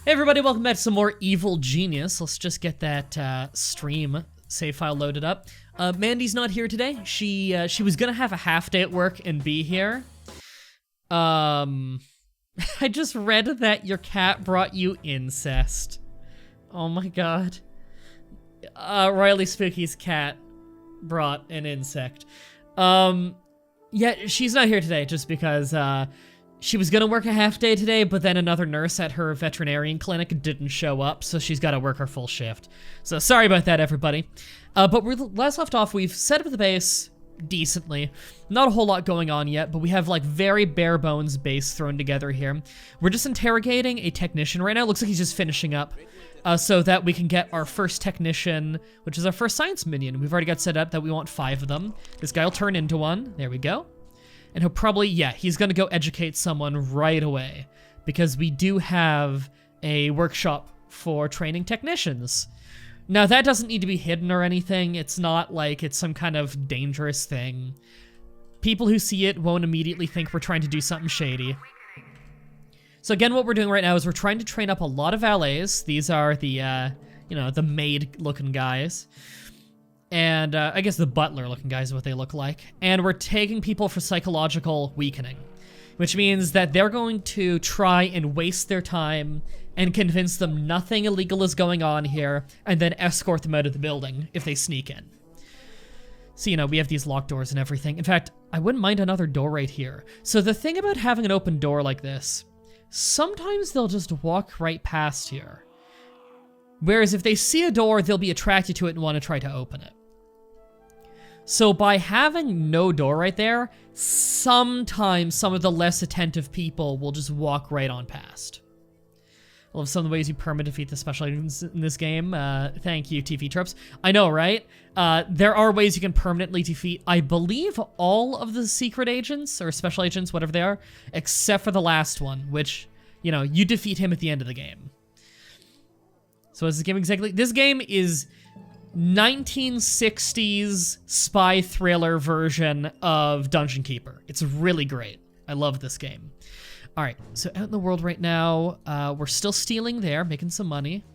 Hey everybody, welcome back to some more Evil Genius. Let's just get that stream save file loaded up. Mandy's not here today. She was gonna have a half day at work and be here. I just read that your cat brought you incest. Oh my god. Riley Spooky's cat brought an insect. Yeah, she's not here today just because, she was gonna work a half day today, but then another nurse at her veterinarian clinic didn't show up, so she's gotta work her full shift. So sorry about that, everybody. But we're last left off, we've set up the base decently. Not a whole lot going on yet, but we have like very bare bones base thrown together here. We're just interrogating a technician right now. Looks like he's just finishing up, so that we can get our first technician, which is our first science minion. We've already got set up that we want 5 of them. This guy will turn into one. There we go. And he'll probably, yeah, he's gonna go educate someone right away, because we do have a workshop for training technicians. Now, that doesn't need to be hidden or anything. It's not like it's some kind of dangerous thing. People who see it won't immediately think we're trying to do something shady. So again, what we're doing right now is we're trying to train up a lot of valets. These are the, you know, the maid-looking guys. And I guess the butler-looking guys is what they look like. And we're taking people for psychological weakening, which means that they're going to try and waste their time and convince them nothing illegal is going on here, and then escort them out of the building if they sneak in. So, you know, we have these locked doors and everything. In fact, I wouldn't mind another door right here. So the thing about having an open door like this, sometimes they'll just walk right past here. Whereas if they see a door, they'll be attracted to it and want to try to open it. So by having no door right there, sometimes some of the less attentive people will just walk right on past. I love some of the ways you perma-defeat the special agents in this game. Thank you, TV Tropes. I know, right? There are ways you can permanently defeat, I believe, all of the secret agents, or special agents, whatever they are, except for the last one, which, you know, you defeat him at the end of the game. So is this game exactly? This game is 1960s spy thriller version of Dungeon Keeper. It's really great. I love this game. All right, so out in the world right now, we're still stealing there, making some money.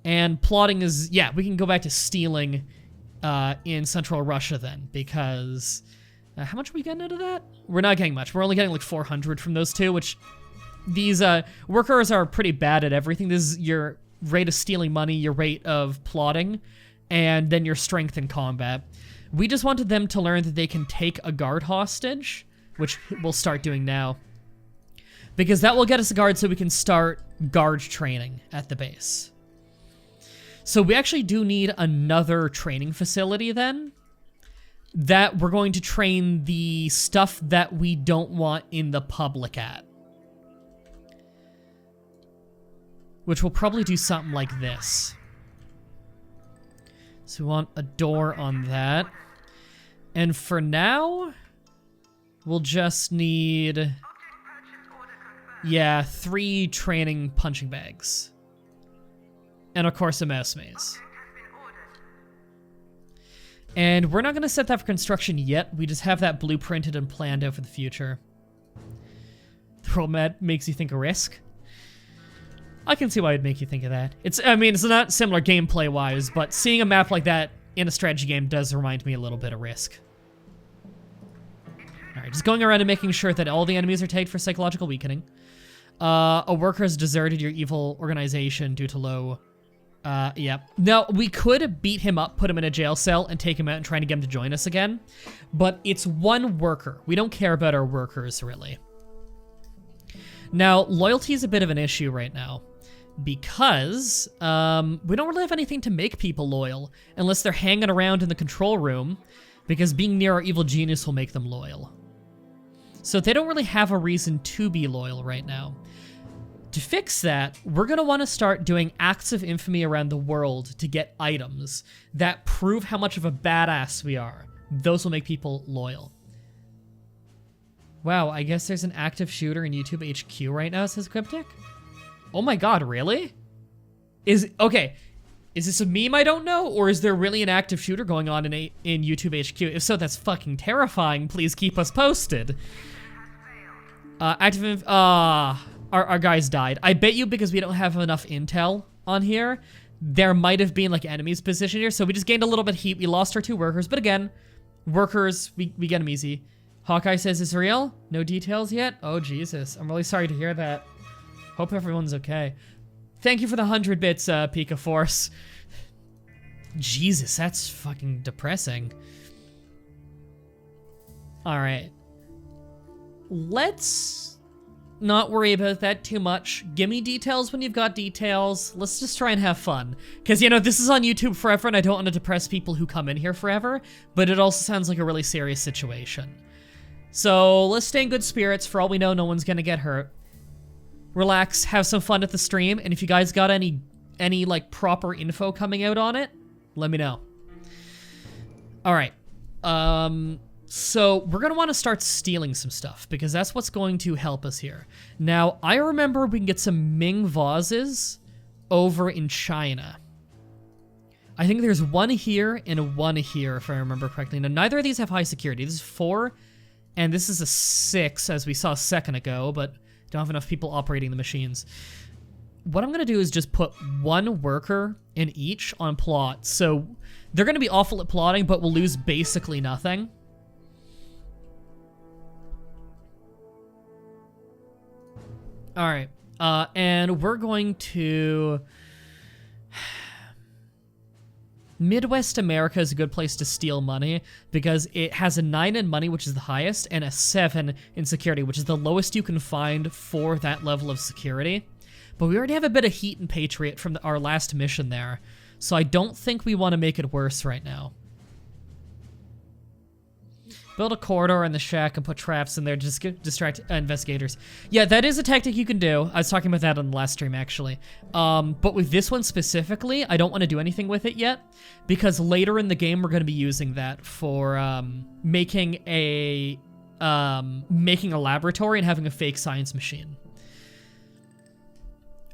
And plotting is, yeah, we can go back to stealing in Central Russia then, because how much are we getting out of that? We're not getting much. We're only getting like 400 from those two, which these workers are pretty bad at everything. This is your rate of stealing money, your rate of plotting, and then your strength in combat. We just wanted them to learn that they can take a guard hostage, which we'll start doing now, because that will get us a guard so we can start guard training at the base. So we actually do need another training facility then, that we're going to train the stuff that we don't want in the public at. Which will probably do something like this. So we want a door on that. And for now, we'll just need, yeah, 3 training punching bags. And of course a mouse maze. And we're not gonna set that for construction yet. We just have that blueprinted and planned out for the future. The roll map makes you think of Risk. I can see why it'd make you think of that. I mean, it's not similar gameplay-wise, but seeing a map like that in a strategy game does remind me a little bit of Risk. Alright, just going around and making sure that all the enemies are tagged for psychological weakening. A worker has deserted your evil organization due to low... yeah. Now, we could beat him up, put him in a jail cell, and take him out and try to get him to join us again. But it's one worker. We don't care about our workers, really. Now, loyalty is a bit of an issue right now, because we don't really have anything to make people loyal unless they're hanging around in the control room, because being near our evil genius will make them loyal. So they don't really have a reason to be loyal right now. To fix that, we're going to want to start doing acts of infamy around the world to get items that prove how much of a badass we are. Those will make people loyal. Wow, I guess there's an active shooter in YouTube HQ right now, says Cryptic. Oh my god, really? Okay, is this a meme I don't know, or is there really an active shooter going on in YouTube HQ? If so, that's fucking terrifying. Please keep us posted. Are our guys died. I bet you because we don't have enough intel on here, there might have been like enemies positioned here. So we just gained a little bit of heat. We lost our 2 workers, but again, workers, we get them easy. Hawkeye says it's real. No details yet. Oh, Jesus. I'm really sorry to hear that. Hope everyone's okay. Thank you for the 100 bits, Pika Force. Jesus, that's fucking depressing. All right. Let's not worry about that too much. Give me details when you've got details. Let's just try and have fun. Because, you know, this is on YouTube forever, and I don't want to depress people who come in here forever, but it also sounds like a really serious situation. So let's stay in good spirits. For all we know, no one's gonna get hurt. Relax, have some fun at the stream, and if you guys got any like proper info coming out on it, let me know. All right. So we're gonna want to start stealing some stuff because that's what's going to help us here. Now, I remember we can get some Ming vases over in China. I think there's one here and one here, if I remember correctly. Now, neither of these have high security. This is 4, and this is a 6, as we saw a second ago, but don't have enough people operating the machines. What I'm gonna do is just put 1 worker in each on plot. So they're gonna be awful at plotting, but we'll lose basically nothing. All right, and we're going to... Midwest America is a good place to steal money because it has a 9 in money, which is the highest, and a 7 in security, which is the lowest you can find for that level of security. But we already have a bit of heat and Patriot from our last mission there, so I don't think we want to make it worse right now. Build a corridor in the shack and put traps in there to just distract investigators. Yeah, that is a tactic you can do. I was talking about that on the last stream, actually. But with this one specifically, I don't want to do anything with it yet, because later in the game, we're going to be using that for making a laboratory and having a fake science machine.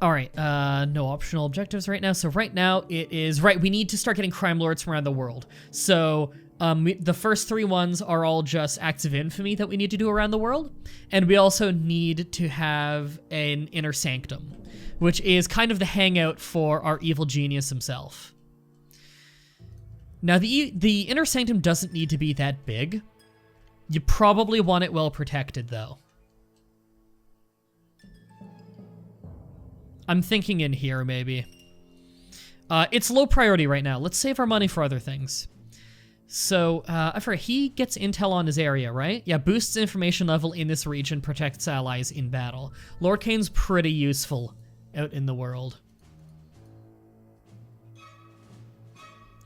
All right, no optional objectives right now. So right now, it is... Right, we need to start getting crime lords from around the world. So... the first 3 ones are all just acts of infamy that we need to do around the world. And we also need to have an inner sanctum, which is kind of the hangout for our evil genius himself. Now, the inner sanctum doesn't need to be that big. You probably want it well protected, though. I'm thinking in here, maybe. It's low priority right now. Let's save our money for other things. So, I forget, he gets intel on his area, right? Yeah, boosts information level in this region, protects allies in battle. Lord Kane's pretty useful out in the world.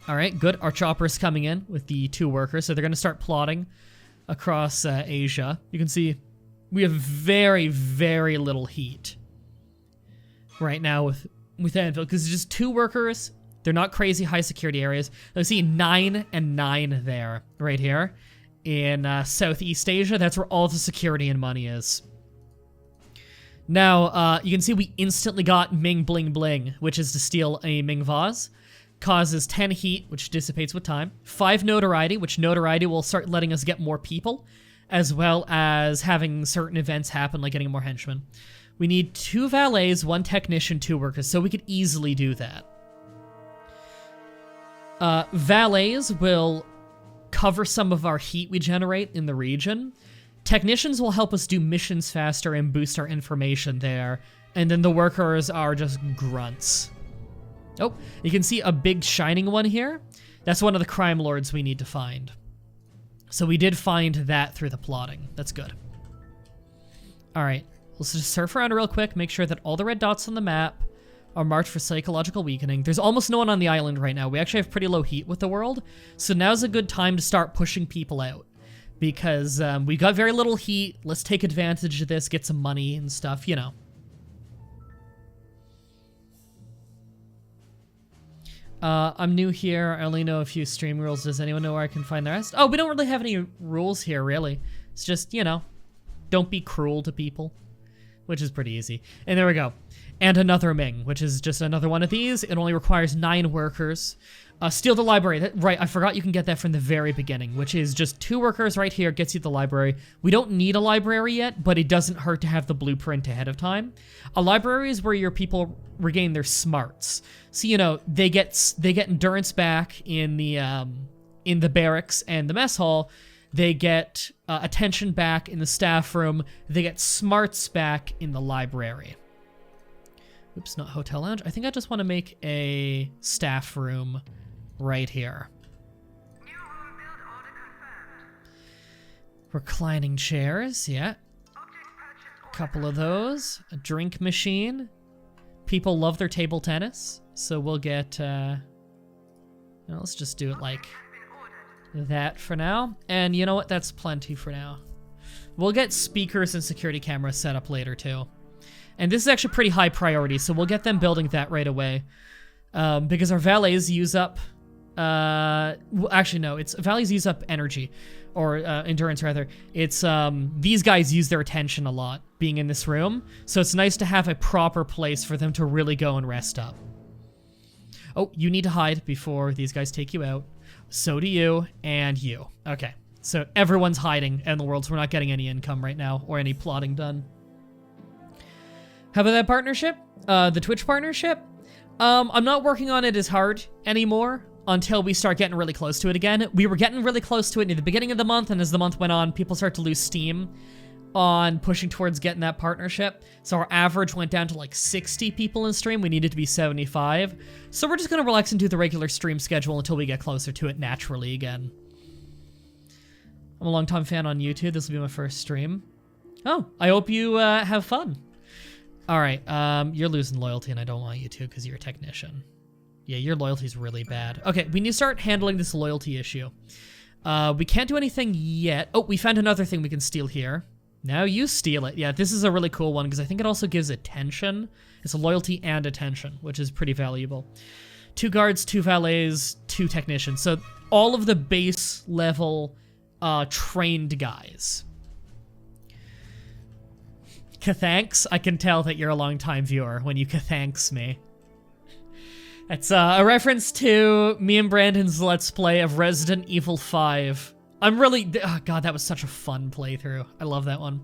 All right, good. Our chopper's coming in with the 2 workers, so they're going to start plotting across Asia. You can see we have very, very little heat right now with Anvil, because it's just 2 workers. They're not crazy high security areas. Let's see, 9 and 9 there, right here. In Southeast Asia, that's where all the security and money is. Now, you can see we instantly got Ming Bling Bling, which is to steal a Ming vase. Causes 10 heat, which dissipates with time. 5 notoriety, which notoriety will start letting us get more people, as well as having certain events happen, like getting more henchmen. We need 2 valets, 1 technician, 2 workers, so we could easily do that. Valets will cover some of our heat we generate in the region. Technicians will help us do missions faster and boost our information there. And then the workers are just grunts. Oh, you can see a big shining one here. That's one of the crime lords we need to find. So we did find that through the plotting. That's good. All right, let's just surf around real quick, make sure that all the red dots on the map are marked for psychological weakening. There's almost no one on the island right now. We actually have pretty low heat with the world, so now's a good time to start pushing people out, because we got very little heat. Let's take advantage of this, get some money and stuff, you know. I'm new here. I only know a few stream rules. Does anyone know where I can find the rest? Oh, we don't really have any rules here, really. It's just, you know, don't be cruel to people. which is pretty easy. And there we go. And another Ming, which is just another one of these. It only requires 9 workers. Steal the library. Right, I forgot you can get that from the very beginning, which is just 2 workers right here, gets you the library. We don't need a library yet, but it doesn't hurt to have the blueprint ahead of time. A library is where your people regain their smarts. So, you know, they get endurance back in the barracks and the mess hall. They get attention back in the staff room. They get smarts back in the library. Oops, not hotel lounge. I think I just want to make a staff room right here. Reclining chairs, yeah. Couple of those. A drink machine. People love their table tennis, so we'll get, let's just do it like that for now. And you know what? That's plenty for now. We'll get speakers and security cameras set up later too. And this is actually pretty high priority, so we'll get them building that right away. Because our valets use up... actually, no, it's valets use up energy. Or endurance, rather. It's, these guys use their attention a lot, being in this room. So it's nice to have a proper place for them to really go and rest up. Oh, you need to hide before these guys take you out. So do you, and you. Okay, so everyone's hiding in the world, so we're not getting any income right now, or any plotting done. How about that partnership? The Twitch partnership? I'm not working on it as hard anymore until we start getting really close to it again. We were getting really close to it near the beginning of the month, and as the month went on, people start to lose steam on pushing towards getting that partnership. So our average went down to like 60 people in stream. We needed to be 75. So we're just gonna relax and do the regular stream schedule until we get closer to it naturally again. I'm a longtime fan on YouTube. This will be my first stream. Oh, I hope you have fun. All right, you're losing loyalty, and I don't want you to because you're a technician. Yeah, your loyalty's really bad. Okay, we need to start handling this loyalty issue. We can't do anything yet. Oh, we found another thing we can steal here. Now you steal it. Yeah, this is a really cool one because I think it also gives attention. It's a loyalty and attention, which is pretty valuable. 2 guards, 2 valets, 2 technicians. So all of the base level trained guys. Kathanks, I can tell that you're a long-time viewer when you kathanks me. It's a reference to me and Brandon's Let's Play of Resident Evil 5. I'm really... Oh god, that was such a fun playthrough. I love that one.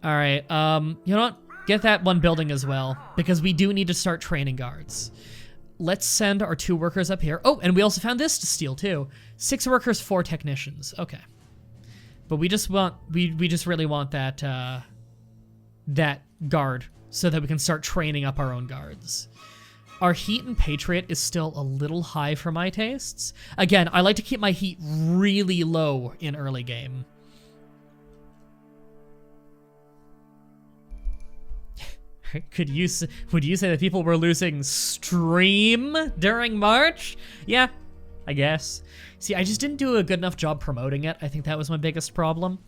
Alright, you know what? Get that one building as well, because we do need to start training guards. Let's send our 2 workers up here. Oh, and we also found this to steal too. 6 workers, 4 technicians. Okay. But we just want... We just really want that, that guard so that we can start training up our own guards. Our heat and Patriot is still a little high for my tastes. Again, I like to keep my heat really low in early game. Would you say that people were losing stream during March? Yeah, I guess. See, I just didn't do a good enough job promoting it. I think that was my biggest problem.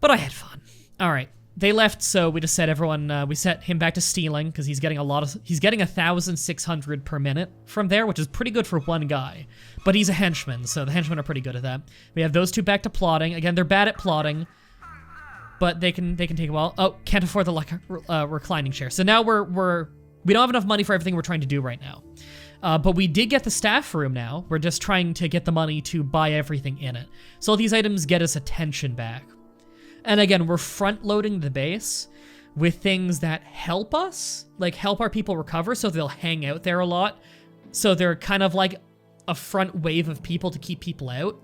But I had fun. All right. They left, so we just set everyone, we set him back to stealing, because he's getting he's getting 1,600 per minute from there, which is pretty good for one guy. But he's a henchman, so the henchmen are pretty good at that. We have those 2 back to plotting. Again, they're bad at plotting, but they can take a while. Oh, can't afford the reclining chair. So now we don't have enough money for everything we're trying to do right now. But we did get the staff room now. We're just trying to get the money to buy everything in it. So all these items get us attention back. And again, we're front-loading the base with things that help us, like help our people recover, so they'll hang out there a lot. So they're kind of like a front wave of people to keep people out.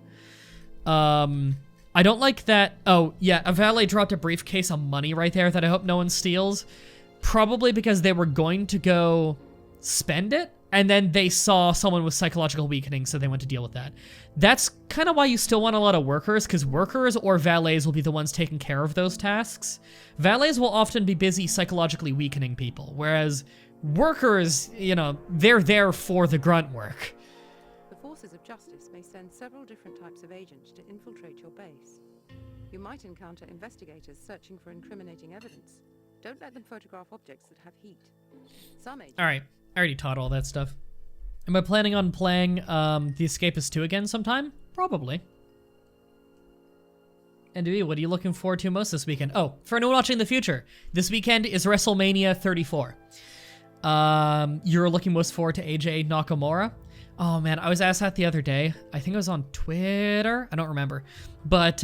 I don't like that. Oh, yeah, a valet dropped a briefcase of money right there that I hope no one steals. Probably because they were going to go spend it, and then they saw someone with psychological weakening, so they went to deal with that. That's kind of why you still want a lot of workers, because workers or valets will be the ones taking care of those tasks. Valets will often be busy psychologically weakening people, whereas workers, you know, they're there for the grunt work. The forces of justice may send several different types of agents to infiltrate your base. You might encounter investigators searching for incriminating evidence. Don't let them photograph objects that have heat. Some agents... All right. I already taught all that stuff. Am I planning on playing The Escapist 2 again sometime? Probably. Andy, what are you looking forward to most this weekend? Oh, for anyone watching in the future, this weekend is WrestleMania 34. You're looking most forward to AJ Nakamura? Oh man, I was asked that the other day. I think it was on Twitter. I don't remember, but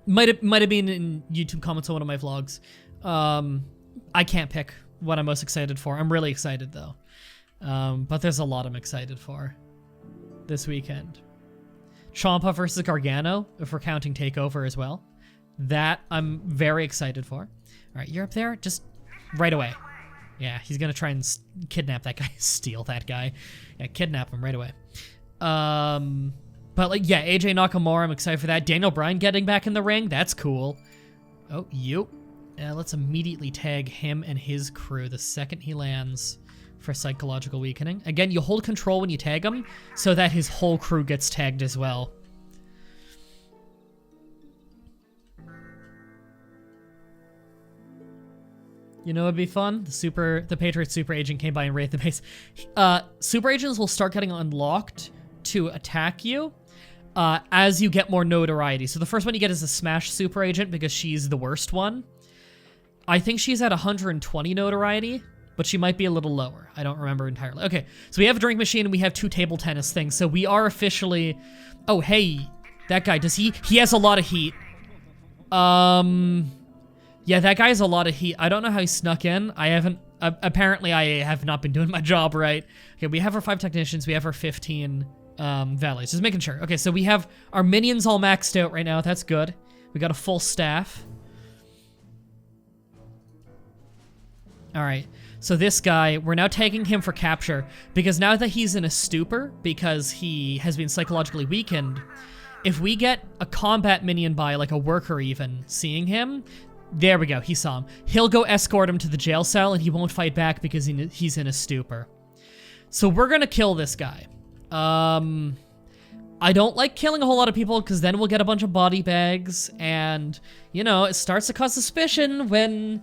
might have been in YouTube comments on one of my vlogs. I can't pick what I'm most excited for. I'm really excited though, but there's a lot I'm excited for this weekend. Ciampa versus Gargano, if we're counting Takeover as well. That I'm very excited for. All right, you're up there, just right away. Yeah, he's gonna try and kidnap that guy, steal that guy. Yeah, kidnap him right away. But like, yeah, AJ Nakamura, I'm excited for that. Daniel Bryan getting back in the ring, that's cool. Oh, you. Let's immediately tag him and his crew the second he lands for psychological weakening. Again, you hold control when you tag him so that his whole crew gets tagged as well. You know, it'd be fun. The Patriot Super Agent came by and raided the base. Super Agents will start getting unlocked to attack you as you get more notoriety. So the first one you get is a Smash Super Agent because she's the worst one. I think she's at 120 notoriety, but she might be a little lower. I don't remember entirely. Okay, so we have a drink machine and we have 2 table tennis things. So we are officially... Oh, hey, that guy, does he has a lot of heat. Yeah, that guy has a lot of heat. I don't know how he snuck in. Apparently I have not been doing my job right. Okay, we have our 5 technicians. We have our 15 valets. Just making sure. Okay, so we have our minions all maxed out right now. That's good. We got a full staff. All right, so this guy, we're now tagging him for capture because now that he's in a stupor because he has been psychologically weakened, if we get a combat minion by, like a worker even, seeing him, there we go, he saw him. He'll go escort him to the jail cell and he won't fight back because he's in a stupor. So we're gonna kill this guy. I don't like killing a whole lot of people because then we'll get a bunch of body bags and, you know, it starts to cause suspicion when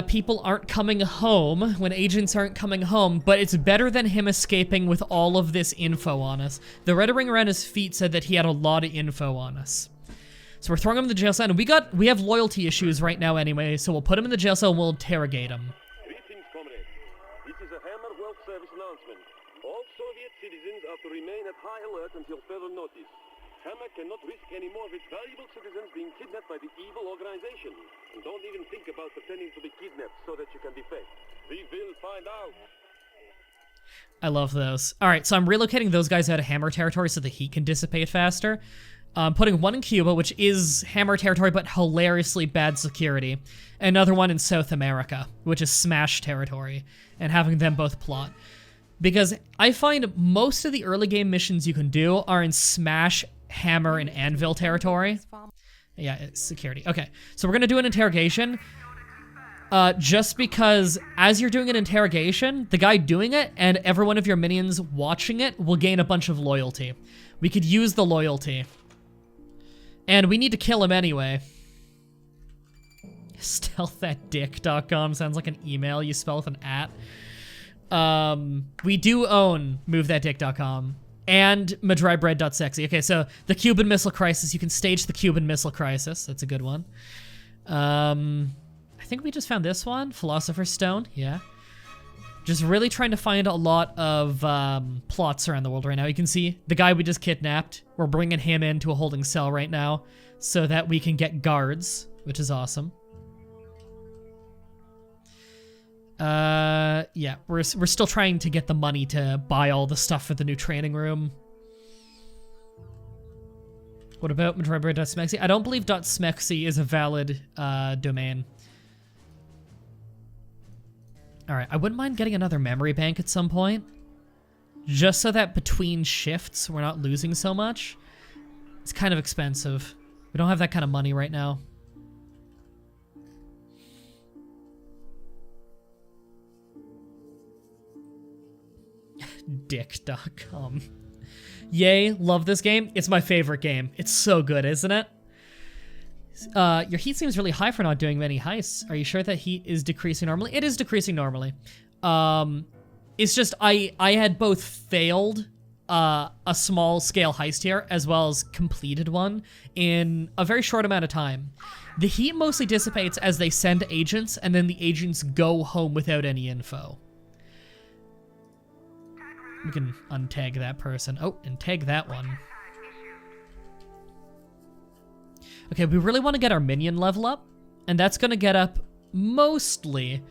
people aren't coming home, when agents aren't coming home, but it's better than him escaping with all of this info on us. The red ring around his feet said that he had a lot of info on us. So we're throwing him in the jail cell, and we have loyalty issues right now anyway, so we'll put him in the jail cell and we'll interrogate him. Greetings, comrades. This is a Hammer World Service announcement. All Soviet citizens are to remain at high alert until further notice. Hammer cannot risk any more of its valuable citizens being kidnapped by the evil organization. And don't even think about pretending to be kidnapped so that you can defect. We will find out. I love those. All right, so I'm relocating those guys out of Hammer territory so the heat can dissipate faster. Putting one in Cuba, which is Hammer territory, but hilariously bad security. Another one in South America, which is Smash territory, and having them both plot. Because I find most of the early game missions you can do are in Smash, Hammer, and Anvil territory. Yeah, it's security. Okay, so we're gonna do an interrogation. Just because as you're doing an interrogation, the guy doing it and every one of your minions watching it will gain a bunch of loyalty. We could use the loyalty. And we need to kill him anyway. Stealthatdick.com sounds like an email you spell with an at. We do own movethatdick.com and Mah-Dry-Bread.sexy. Okay, so the Cuban Missile Crisis. You can stage the Cuban Missile Crisis. That's a good one. I think we just found this one. Philosopher's Stone. Yeah. Just really trying to find a lot of plots around the world right now. You can see the guy we just kidnapped. We're bringing him into a holding cell right now so that we can get guards, which is awesome. Yeah, we're still trying to get the money to buy all the stuff for the new training room. What about Mah-Dry-Bread.smexy? I don't believe .smexy is a valid domain. All right, I wouldn't mind getting another memory bank at some point, just so that between shifts we're not losing so much. It's kind of expensive. We don't have that kind of money right now. Dick.com. Yay, love this game. It's my favorite game. It's so good, isn't it? Your heat seems really high for not doing many heists. Are you sure that heat is decreasing normally? It is decreasing normally. It's just I had both failed a small scale heist here, as well as completed one in a very short amount of time. The heat mostly dissipates as they send agents, and then the agents go home without any info. We can untag that person. Oh, and tag that one. Okay, we really want to get our minion level up, and that's going to get up mostly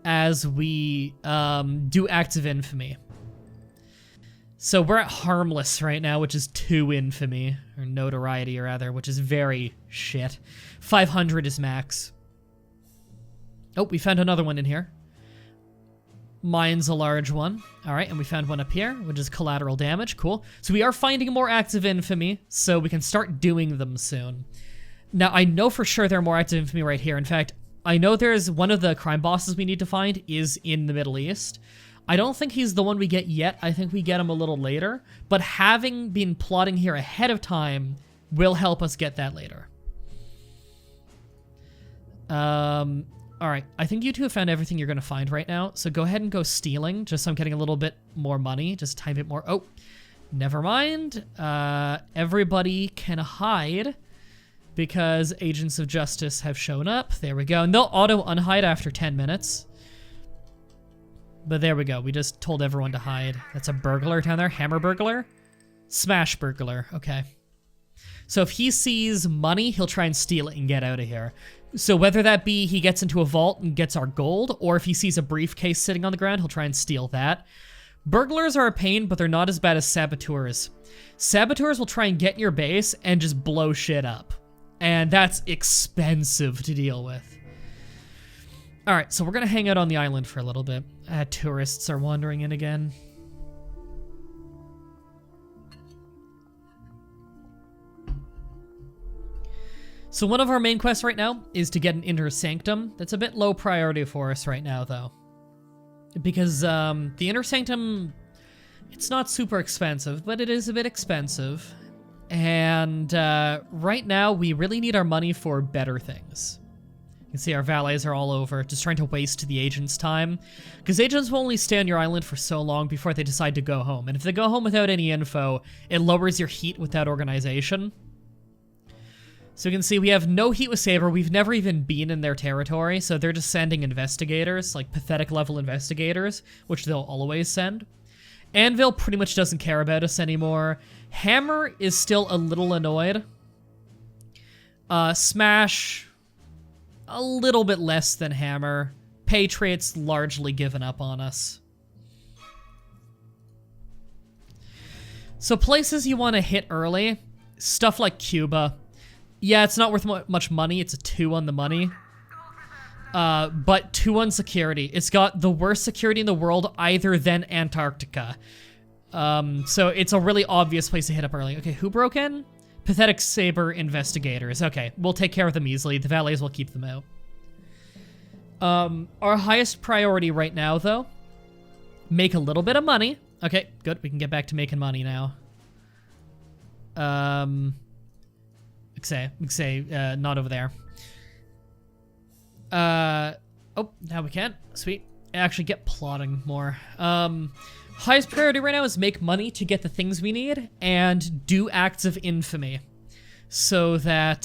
as we do acts of infamy. So we're at harmless right now, which is 2 infamy, or notoriety rather, which is very shit. 500 is max. Oh, we found another one in here. Mine's a large one. All right, and we found one up here, which is collateral damage. Cool. So we are finding more acts of infamy, so we can start doing them soon. Now, I know for sure there are more acts of infamy right here. In fact, I know there's one of the crime bosses we need to find is in the Middle East. I don't think he's the one we get yet. I think we get him a little later. But having been plotting here ahead of time will help us get that later. All right, I think you two have found everything you're going to find right now, so go ahead and go stealing, just so I'm getting a little bit more money, just a tiny bit more. Oh, never mind. Everybody can hide because agents of justice have shown up. There we go, and they'll auto-unhide after 10 minutes. But there we go, we just told everyone to hide. That's a burglar down there, hammer burglar? Smash burglar, okay. So if he sees money, he'll try and steal it and get out of here. So whether that be he gets into a vault and gets our gold, or if he sees a briefcase sitting on the ground, he'll try and steal that. Burglars are a pain, but they're not as bad as saboteurs. Saboteurs will try and get in your base and just blow shit up. And that's expensive to deal with. Alright, so we're gonna hang out on the island for a little bit. Tourists are wandering in again. So one of our main quests right now is to get an inner sanctum. That's a bit low priority for us right now, though. Because the inner sanctum, it's not super expensive, but it is a bit expensive. And right now, we really need our money for better things. You can see our valets are all over, just trying to waste the agents' time. Because agents will only stay on your island for so long before they decide to go home. And if they go home without any info, it lowers your heat without organization. So you can see we have no heat with Saber. We've never even been in their territory, so they're just sending investigators, like pathetic level investigators, which they'll always send. Anvil pretty much doesn't care about us anymore. Hammer is still a little annoyed. Smash, a little bit less than Hammer. Patriot's largely given up on us. So places you want to hit early, stuff like Cuba. Yeah, it's not worth much money. It's a 2 on the money. But 2 on security. It's got the worst security in the world, either than Antarctica. So it's a really obvious place to hit up early. Okay, who broke in? Pathetic Saber investigators. Okay, we'll take care of them easily. The valets will keep them out. Our highest priority right now, though, make a little bit of money. Okay, good. We can get back to making money now. Not over there. Oh, now we can. Sweet. Actually get plotting more. Highest priority right now is make money to get the things we need and do acts of infamy. So that,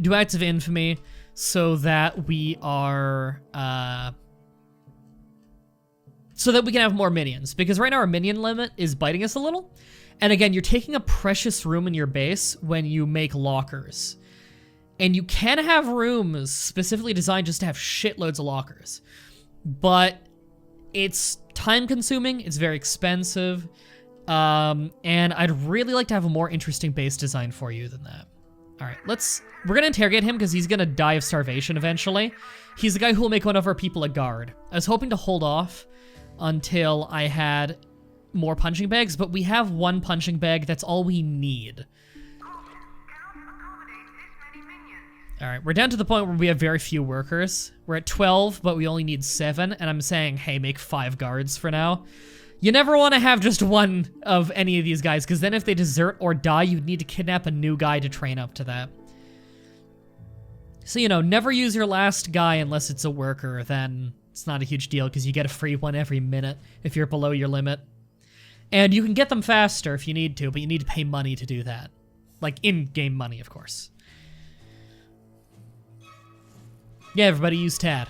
do acts of infamy so that we are, so that we can have more minions. Because right now our minion limit is biting us a little. And again, you're taking a precious room in your base when you make lockers. And you can have rooms specifically designed just to have shitloads of lockers. But it's time-consuming, it's very expensive, and I'd really like to have a more interesting base design for you than that. All right, we're gonna interrogate him because he's gonna die of starvation eventually. He's the guy who will make one of our people a guard. I was hoping to hold off until I had more punching bags, but we have 1 punching bag. That's all we need. All right, we're down to the point where we have very few workers. We're at 12, but we only need 7, and I'm saying, hey, make 5 guards for now. You never want to have just 1 of any of these guys, because then if they desert or die, you'd need to kidnap a new guy to train up to that. So, you know, never use your last guy unless it's a worker, then it's not a huge deal, because you get a free one every minute if you're below your limit. And you can get them faster if you need to, but you need to pay money to do that. Like, in-game money, of course. Yeah, everybody use Tad.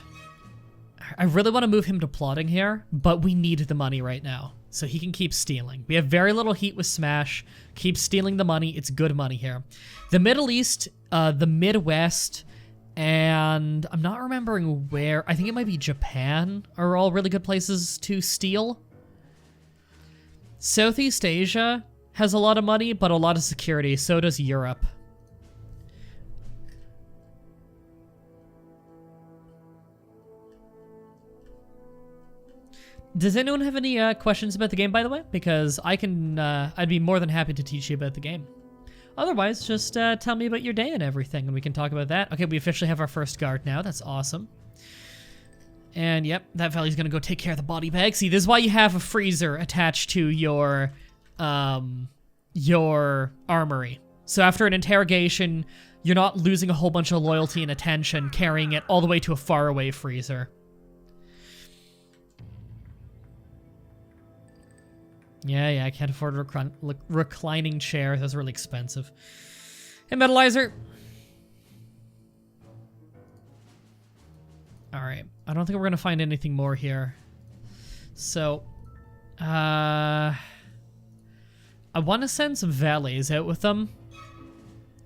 I really want to move him to plotting here, but we need the money right now, so he can keep stealing. We have very little heat with Smash. Keep stealing the money. It's good money here. The Middle East, the Midwest, and I'm not remembering where. I think it might be Japan are all really good places to steal. Southeast Asia has a lot of money, but a lot of security. So does Europe. Does anyone have any questions about the game, by the way? Because I can, I'd be more than happy to teach you about the game. Otherwise, just tell me about your day and everything, and we can talk about that. Okay, we officially have our first guard now. That's awesome. And yep, that valley's gonna go take care of the body bag. See, this is why you have a freezer attached to your armory. So after an interrogation, you're not losing a whole bunch of loyalty and attention carrying it all the way to a faraway freezer. Yeah, I can't afford a reclining chair. Those are really expensive. Hey, Metalizer. Alright, I don't think we're gonna find anything more here. So, I want to send some valets out with them,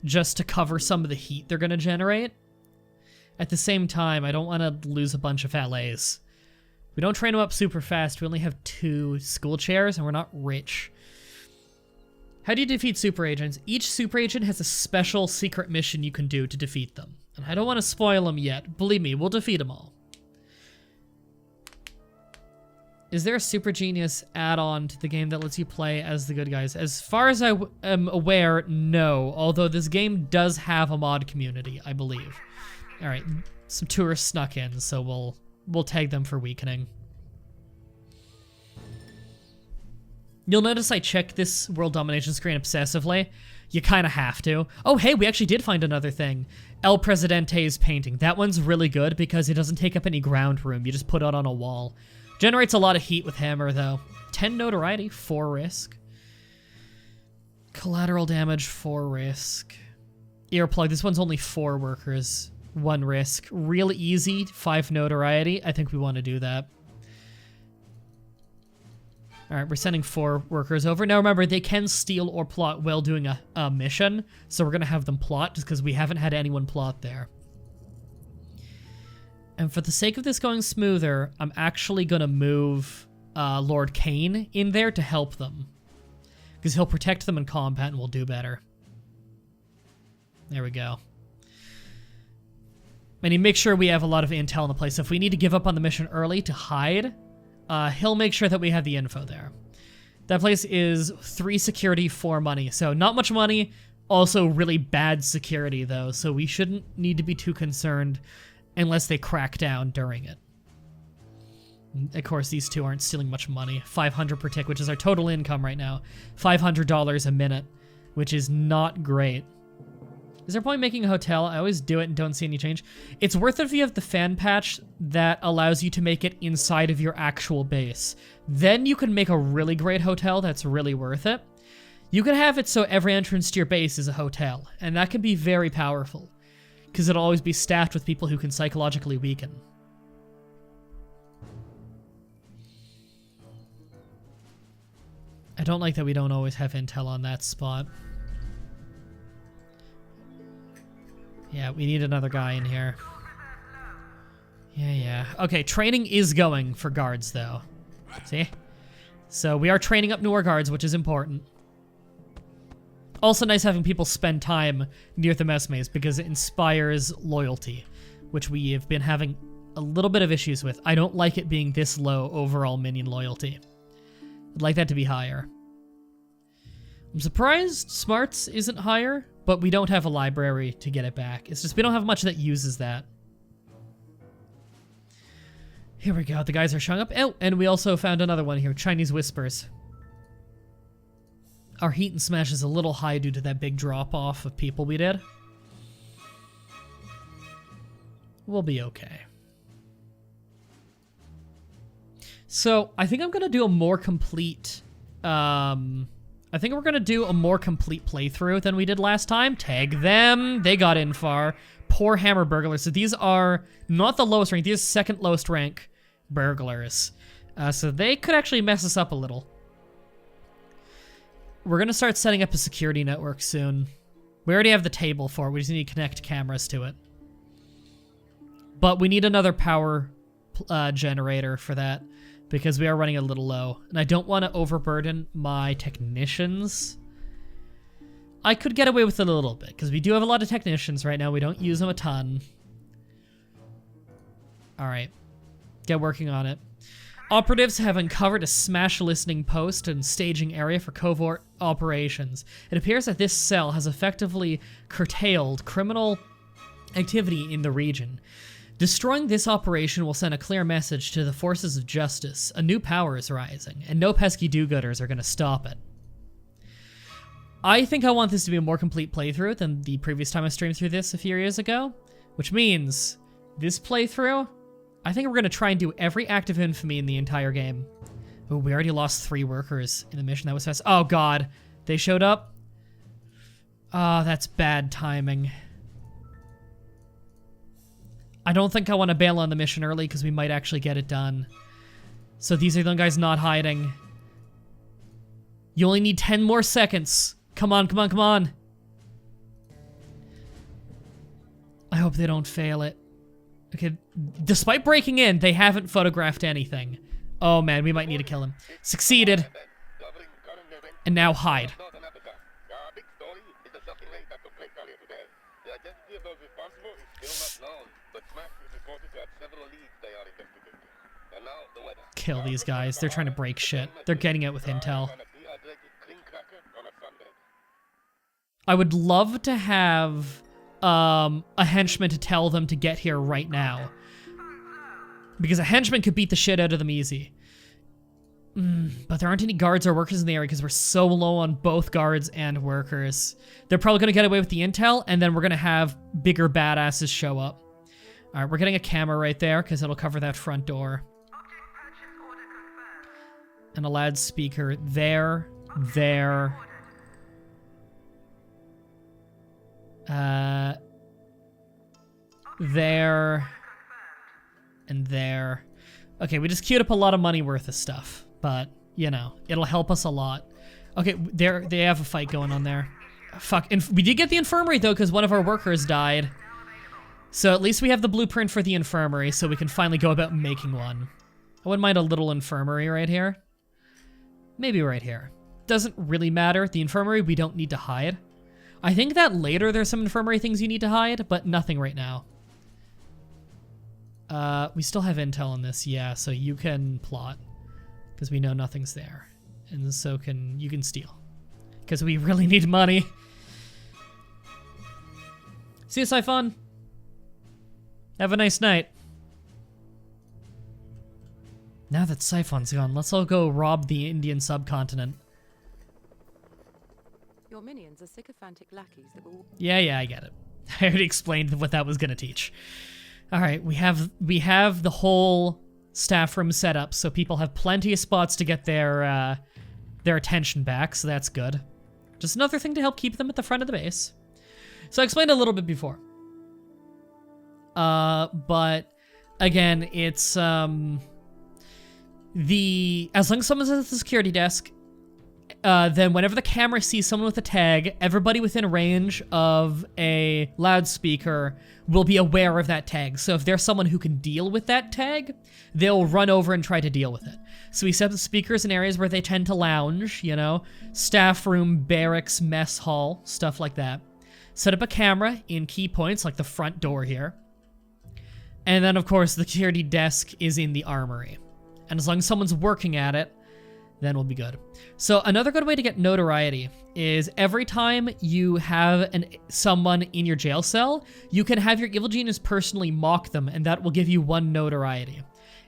just to cover some of the heat they're gonna generate. At the same time, I don't want to lose a bunch of valets. We don't train them up super fast. We only have 2 school chairs, and we're not rich. How do you defeat super agents? Each super agent has a special secret mission you can do to defeat them. And I don't want to spoil them yet. Believe me, we'll defeat them all. Is there a Super Genius add-on to the game that lets you play as the good guys? As far as I am aware, no. Although this game does have a mod community, I believe. Alright, some tourists snuck in, so we'll tag them for weakening. You'll notice I check this world domination screen obsessively. You kind of have to. Oh, hey, we actually did find another thing. El Presidente's painting. That one's really good because it doesn't take up any ground room. You just put it on a wall. Generates a lot of heat with hammer, though. 10 notoriety, 4 risk. Collateral damage, 4 risk. Earplug, this one's only 4 workers. 1 risk. Real easy, 5 notoriety. I think we want to do that. Alright, we're sending 4 workers over. Now remember, they can steal or plot while doing a mission, so we're going to have them plot just because we haven't had anyone plot there. And for the sake of this going smoother, I'm actually going to move Lord Kane in there to help them. Because he'll protect them in combat and we'll do better. There we go. And he makes sure we have a lot of intel in the place. So if we need to give up on the mission early to hide, he'll make sure that we have the info there. That place is 3 security, 4 money. So not much money, also really bad security though. So we shouldn't need to be too concerned unless they crack down during it. Of course, these 2 aren't stealing much money. 500 per tick, which is our total income right now. $500 a minute, which is not great. Is there a point making a hotel? I always do it and don't see any change. It's worth it if you have the fan patch that allows you to make it inside of your actual base. Then you can make a really great hotel that's really worth it. You can have it so every entrance to your base is a hotel, and that can be very powerful, because it'll always be staffed with people who can psychologically weaken. I don't like that we don't always have intel on that spot. Yeah, we need another guy in here. Yeah. Okay, training is going for guards, though. See? So we are training up newer guards, which is important. Also nice having people spend time near the mess maze because it inspires loyalty, which we have been having a little bit of issues with. I don't like it being this low overall minion loyalty. I'd like that to be higher. I'm surprised Smarts isn't higher, but we don't have a library to get it back. It's just we don't have much that uses that. Here we go. The guys are showing up. Oh, and we also found another one here. Chinese Whispers. Our heat and smash is a little high due to that big drop-off of people we did. We'll be okay. So, I think I'm going to do a more complete I think we're gonna do a more complete playthrough than we did last time. Tag them. They got in far. Poor hammer burglars. So these are not the lowest rank. These are second lowest rank burglars. So they could actually mess us up a little. We're gonna start setting up a security network soon. We already have the table for it. We just need to connect cameras to it. But we need another power generator for that, because we are running a little low. And I don't want to overburden my technicians. I could get away with it a little bit, because we do have a lot of technicians right now. We don't use them a ton. Alright. Get working on it. Operatives have uncovered a smash listening post and staging area for covert operations. It appears that this cell has effectively curtailed criminal activity in the region. Destroying this operation will send a clear message to the forces of justice. A new power is rising, and no pesky do-gooders are going to stop it. I think I want this to be a more complete playthrough than the previous time I streamed through this a few years ago, which means this playthrough, I think we're going to try and do every act of infamy in the entire game. Oh, we already lost 3 workers in the mission. That was fast. Oh, God. They showed up? Oh, that's bad timing. I don't think I want to bail on the mission early because we might actually get it done. So these are the guys not hiding. You only need 10 more seconds. Come on, come on, come on. I hope they don't fail it. Okay, despite breaking in, they haven't photographed anything. Oh man, we might need to kill him. Succeeded. And now hide. Kill these guys. They're trying to break shit. They're getting it with intel. I would love to have a henchman to tell them to get here right now. Because a henchman could beat the shit out of them easy. But there aren't any guards or workers in the area because we're so low on both guards and workers. They're probably going to get away with the intel, and then we're going to have bigger badasses show up. All right, we're getting a camera right there because it'll cover that front door. And a loudspeaker there, there. There. And there. Okay, we just queued up a lot of money worth of stuff. But, you know, it'll help us a lot. Okay, they have a fight going on there. Fuck, and we did get the infirmary, though, because one of our workers died. So at least we have the blueprint for the infirmary, so we can finally go about making one. I wouldn't mind a little infirmary right here. Maybe right here. Doesn't really matter. The infirmary we don't need to hide. I think that later there's some infirmary things you need to hide, but nothing right now. We still have intel on this, yeah, so you can plot. Because we know nothing's there. And so you can steal. Because we really need money. See you, Siphon. Have a nice night. Now that Siphon's gone, let's all go rob the Indian subcontinent. Your minions are sycophantic lackeys that will... Yeah, I get it. I already explained what that was gonna teach. Alright, we have the whole staff room set up, so people have plenty of spots to get their attention back, so that's good. Just another thing to help keep them at the front of the base. So I explained a little bit before. But again, it's as long as someone's at the security desk, then whenever the camera sees someone with a tag, everybody within range of a loudspeaker will be aware of that tag. So if there's someone who can deal with that tag, they'll run over and try to deal with it. So we set up speakers in areas where they tend to lounge, you know, staff room, barracks, mess hall, stuff like that. Set up a camera in key points like the front door here. And then, of course, the security desk is in the armory. And as long as someone's working at it, then we'll be good. So another good way to get notoriety is every time you have someone in your jail cell, you can have your Evil Genius personally mock them, and that will give you 1 notoriety.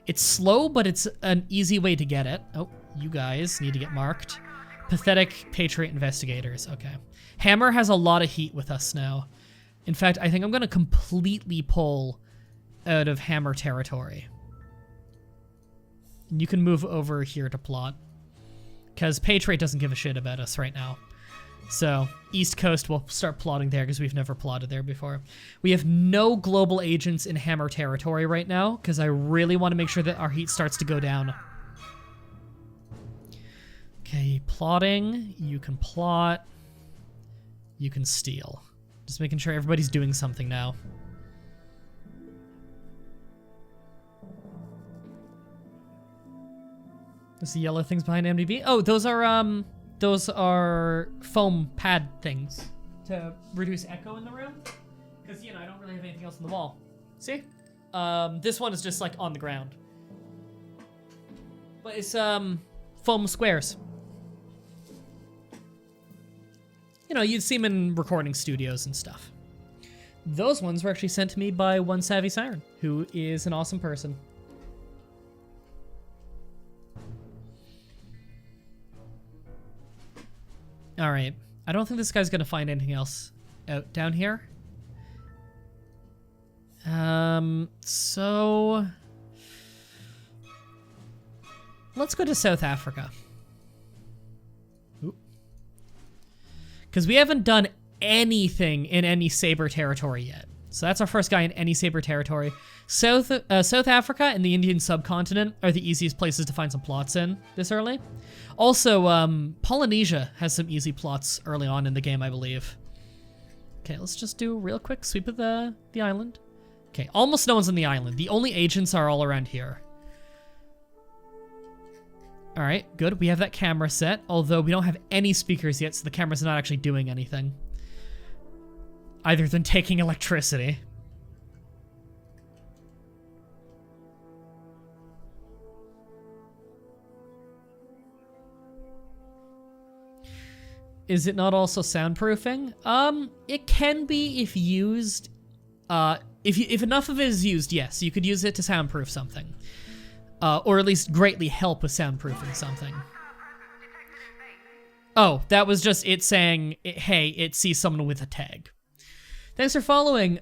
It's slow, but it's an easy way to get it. Oh, you guys need to get marked. Pathetic Patriot investigators. Okay. Hammer has a lot of heat with us now. In fact, I think I'm going to completely pull out of Hammer territory. And you can move over here to plot. because Patriot doesn't give a shit about us right now. So, East Coast, we'll start plotting there because we've never plotted there before. We have no global agents in Hammer territory right now because I really want to make sure that our heat starts to go down. Okay, plotting. You can plot. You can steal. Just making sure everybody's doing something now. There's the yellow things behind MDB. Oh, those are foam pad things to reduce echo in the room. Because, you know, I don't really have anything else on the wall. See? This one is just, like, on the ground. But it's, foam squares. You know, you'd see them in recording studios and stuff. Those ones were actually sent to me by One Savvy Siren, who is an awesome person. Alright, I don't think this guy's gonna find anything else out down here. So... let's go to South Africa. Because we haven't done anything in any Saber territory yet. So that's our first guy in any Saber territory. South Africa and the Indian subcontinent are the easiest places to find some plots in this early. Also, Polynesia has some easy plots early on in the game, I believe. Okay, let's just do a real quick sweep of the island. Okay, almost no one's on the island. The only agents are all around here. All right, good. We have that camera set, although we don't have any speakers yet, so the camera's not actually doing anything. Other than taking electricity. Is it not also soundproofing? It can be if used. If enough of it is used, yes, you could use it to soundproof something. Or at least greatly help with soundproofing something. Oh, that was just it saying, hey, it sees someone with a tag. Thanks for following,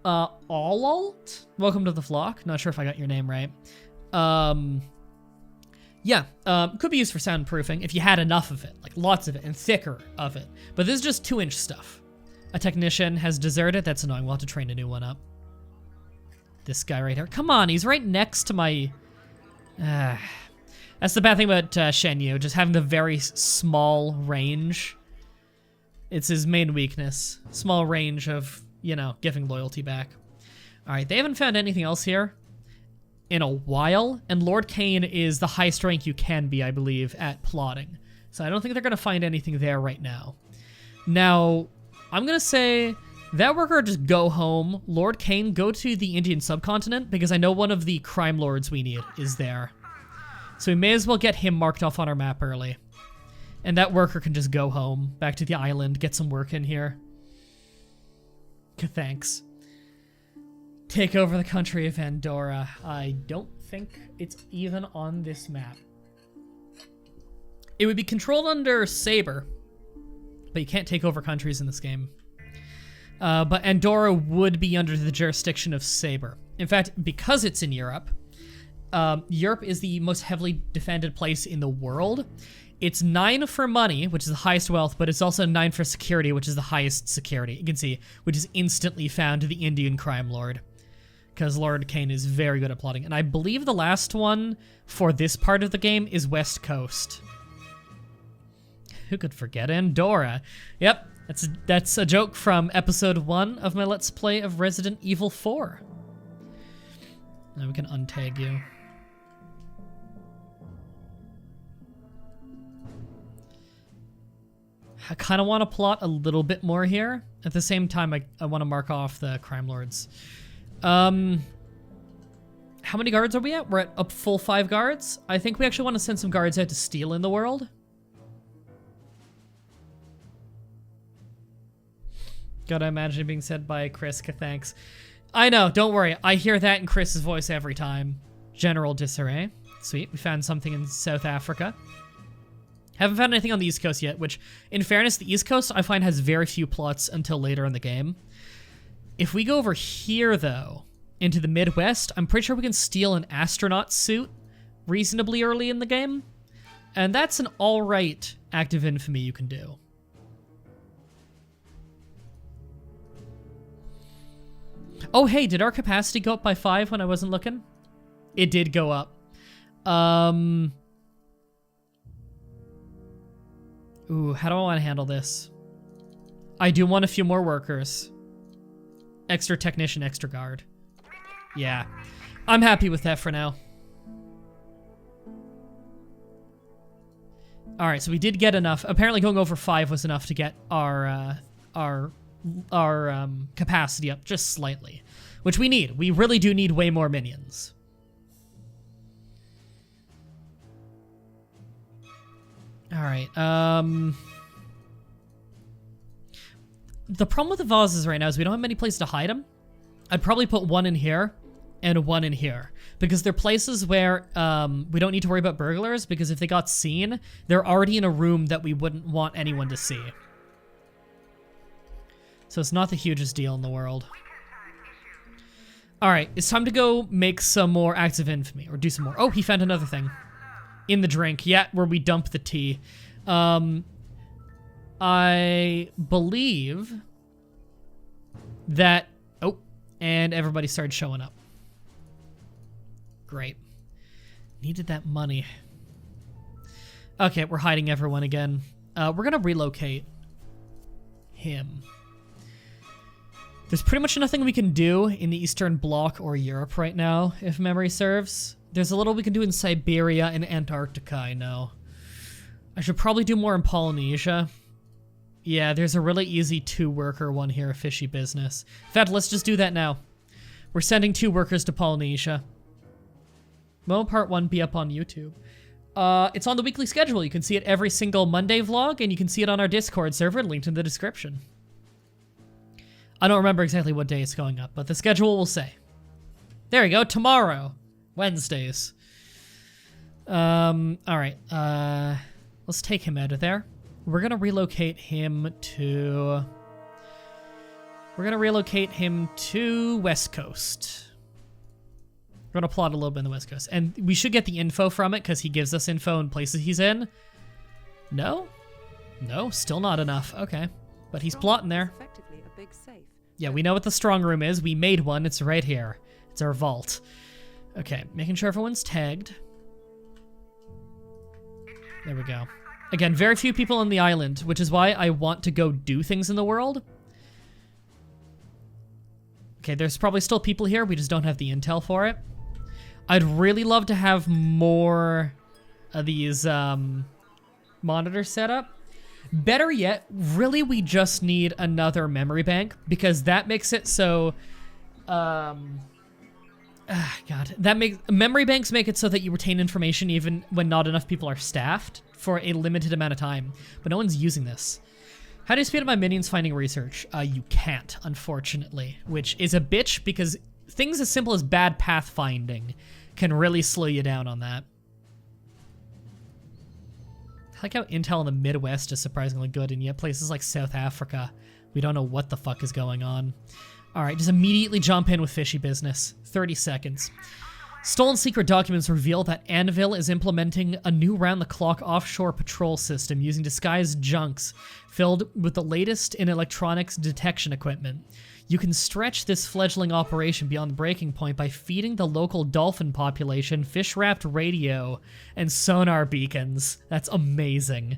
Allalt. Welcome to the flock. Not sure if I got your name right. Yeah, could be used for soundproofing if you had enough of it, like lots of it and thicker of it. But this is just 2-inch stuff. A technician has deserted. That's annoying. We'll have to train a new one up. This guy right here. Come on, he's right next to my... That's the bad thing about Shen Yu, just having the very small range. It's his main weakness. Small range of, you know, giving loyalty back. Alright, they haven't found anything else here in a while, and Lord Kane is the highest rank you can be, I believe, at plotting. So I don't think they're going to find anything there right now. Now, I'm going to say that worker just go home. Lord Kane, go to the Indian subcontinent, because I know one of the crime lords we need is there. So we may as well get him marked off on our map early. And that worker can just go home, back to the island, get some work in here. Thanks. Take over the country of Andorra. I don't think it's even on this map. It would be controlled under Saber, but you can't take over countries in this game. But Andorra would be under the jurisdiction of Saber. In fact, because it's in Europe, Europe is the most heavily defended place in the world. It's 9 for money, which is the highest wealth, but it's also 9 for security, which is the highest security. You can see, which is instantly found to the Indian crime lord. Because Lord Kane is very good at plotting. And I believe the last one for this part of the game is West Coast. Who could forget Andorra? Yep, that's a joke from episode 1 of my Let's Play of Resident Evil 4. Now we can untag you. I kind of want to plot a little bit more here. At the same time, I want to mark off the crime lords. How many guards are we at? We're at a full 5 guards. I think we actually want to send some guards out to steal in the world. Gotta imagine it being said by Chris. Thanks. I know, don't worry. I hear that in Chris's voice every time. General disarray. Sweet, we found something in South Africa. Haven't found anything on the East Coast yet, which, in fairness, the East Coast I find has very few plots until later in the game. If we go over here, though, into the Midwest, I'm pretty sure we can steal an astronaut suit reasonably early in the game. And that's an alright act of infamy you can do. Oh, hey, did our capacity go up by 5 when I wasn't looking? It did go up. Ooh, how do I want to handle this? I do want a few more workers. Extra technician, extra guard. Yeah. I'm happy with that for now. Alright, so we did get enough. Apparently going over 5 was enough to get our capacity up just slightly. Which we need. We really do need way more minions. Alright, the problem with the vases right now is we don't have many places to hide them. I'd probably put one in here and one in here. Because they're places where we don't need to worry about burglars, because if they got seen, they're already in a room that we wouldn't want anyone to see. So it's not the hugest deal in the world. Alright, it's time to go make some more acts of infamy, or do some more. Oh, he found another thing. In the drink, yeah, where we dump the tea. I believe that... Oh, and everybody started showing up. Great. Needed that money. Okay, we're hiding everyone again. We're gonna relocate him. There's pretty much nothing we can do in the Eastern Bloc or Europe right now, if memory serves. There's a little we can do in Siberia and Antarctica, I know. I should probably do more in Polynesia. Yeah, there's a really easy 2-worker one here, fishy business. In fact, let's just do that now. We're sending 2 workers to Polynesia. Will part 1 be up on YouTube? It's on the weekly schedule. You can see it every single Monday vlog, and you can see it on our Discord server, linked in the description. I don't remember exactly what day it's going up, but the schedule will say. There we go, tomorrow. Wednesdays. Alright, let's take him out of there. We're gonna relocate him to... West Coast. We're gonna plot a little bit in the West Coast. And we should get the info from it, because he gives us info in places he's in. No? No, still not enough. Okay. But he's plotting there. Effectively a big safe. Yeah, we know what the strong room is. We made one. It's right here. It's our vault. Okay, making sure everyone's tagged. There we go. Again, very few people on the island, which is why I want to go do things in the world. Okay, there's probably still people here. We just don't have the intel for it. I'd really love to have more of these monitors set up. Better yet, really we just need another memory bank, because that makes it so... memory banks make it so that you retain information even when not enough people are staffed for a limited amount of time, but no one's using this. How do you speed up my minions finding research? You can't, unfortunately, which is a bitch, because things as simple as bad pathfinding can really slow you down on that. I like how intel in the Midwest is surprisingly good, and yet places like South Africa, we don't know what the fuck is going on. Alright, just immediately jump in with fishy business. 30 seconds. Stolen secret documents reveal that Anvil is implementing a new round-the-clock offshore patrol system using disguised junks filled with the latest in electronics detection equipment. You can stretch this fledgling operation beyond the breaking point by feeding the local dolphin population fish-wrapped radio and sonar beacons. That's amazing.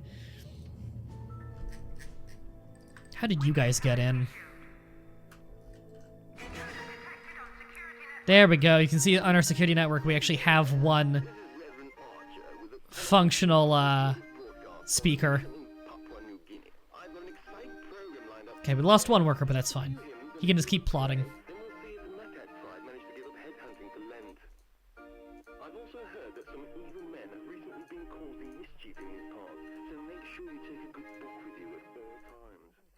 How did you guys get in? There we go. You can see on our security network we actually have one functional speaker. Okay, we lost one worker, but that's fine. He can just keep plotting.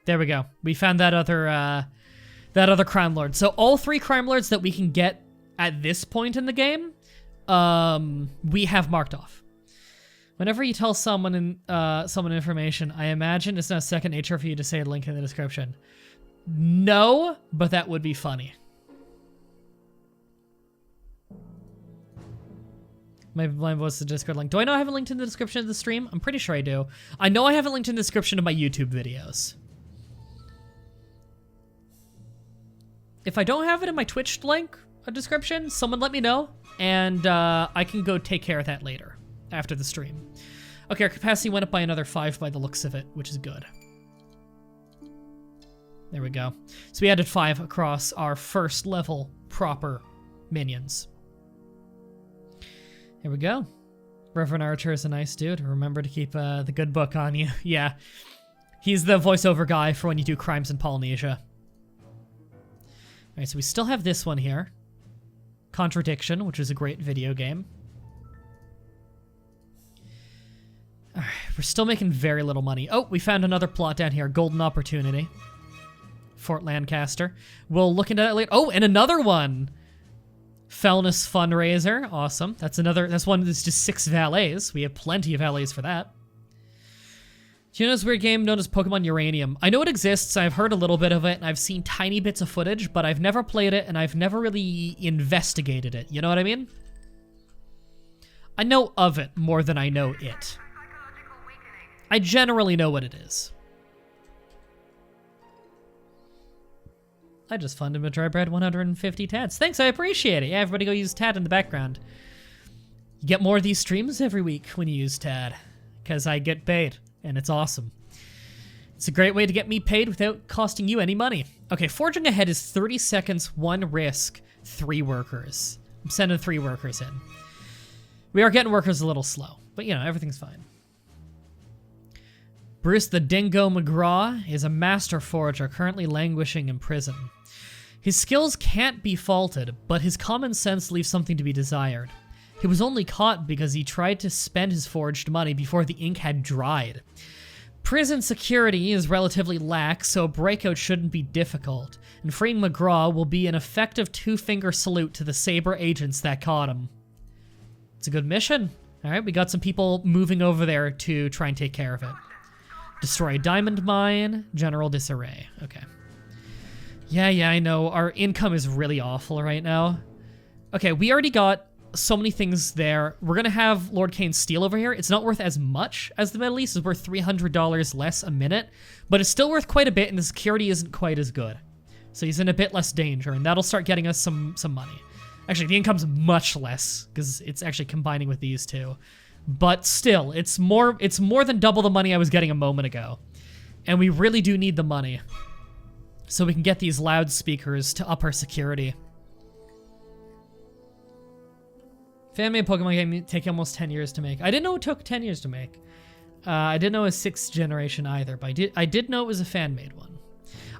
There we go. We found that other crime lord. So all 3 crime lords that we can get at this point in the game, we have marked off. Whenever you tell someone information, I imagine it's not second nature for you to say a link in the description. No, but that would be funny. My voice is the Discord link. Do I know I have a link in the description of the stream? I'm pretty sure I do. I know I have a link in the description of my YouTube videos. If I don't have it in my Twitch link description, someone let me know, and I can go take care of that later, after the stream. Okay, our capacity went up by another 5 by the looks of it, which is good. There we go. So we added 5 across our first level proper minions. Here we go. Reverend Archer is a nice dude. Remember to keep the good book on you. Yeah. He's the voiceover guy for when you do Crimes in Polynesia. Alright, so we still have this one here. Contradiction, which is a great video game. Alright, we're still making very little money. Oh, we found another plot down here. Golden Opportunity. Fort Lancaster. We'll look into that later. Oh, and another one! Fellness Fundraiser. Awesome. That's one that's just 6 valets. We have plenty of valets for that. Do you know this weird game known as Pokemon Uranium? I know it exists, I've heard a little bit of it, and I've seen tiny bits of footage, but I've never played it, and I've never really investigated it. You know what I mean? I know of it more than I know it. I generally know what it is. I just funded Mah-Dry-Bread 150 tads. Thanks, I appreciate it. Yeah, everybody go use tad in the background. You get more of these streams every week when you use tad, because I get paid, and it's awesome. It's a great way to get me paid without costing you any money. Okay, forging ahead is 30 seconds, 1 risk, 3 workers. I'm sending 3 workers in. We are getting workers a little slow, but you know, everything's fine. Bruce the Dingo McGraw is a master forger currently languishing in prison. His skills can't be faulted, but his common sense leaves something to be desired. He was only caught because he tried to spend his forged money before the ink had dried. Prison security is relatively lax, so a breakout shouldn't be difficult, and freeing McGraw will be an effective 2-finger salute to the Saber agents that caught him. It's a good mission. Alright, we got some people moving over there to try and take care of it. Destroy a diamond mine, general disarray. Okay. Yeah, I know. Our income is really awful right now. Okay, we already got so many things there. We're gonna have Lord Kane steal over here. It's not worth as much as the Middle East. It's worth $300 less a minute, but it's still worth quite a bit, and the security isn't quite as good. So he's in a bit less danger, and that'll start getting us some money. Actually, the income's much less, because it's actually combining with these two. But still, it's more than double the money I was getting a moment ago. And we really do need the money, so we can get these loudspeakers to up our security. Fan-made Pokemon game take almost 10 years to make. I didn't know it took 10 years to make. I didn't know it was 6th generation either, but I did know it was a fan-made one.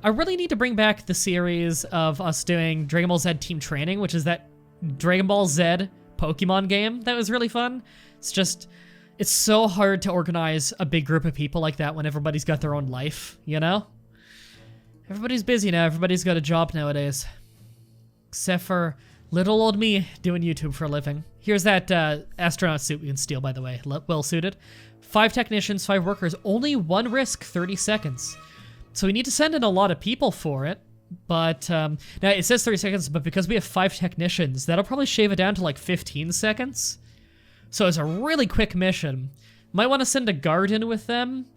I really need to bring back the series of us doing Dragon Ball Z Team Training, which is that Dragon Ball Z Pokemon game that was really fun. It's so hard to organize a big group of people like that when everybody's got their own life, you know? Everybody's busy now. Everybody's got a job nowadays. Except for little old me doing YouTube for a living. Here's that astronaut suit we can steal, by the way. Well suited. 5 technicians, 5 workers. Only 1 risk, 30 seconds. So we need to send in a lot of people for it. But, now it says 30 seconds, but because we have 5 technicians, that'll probably shave it down to like 15 seconds. So it's a really quick mission. Might want to send a guard in with them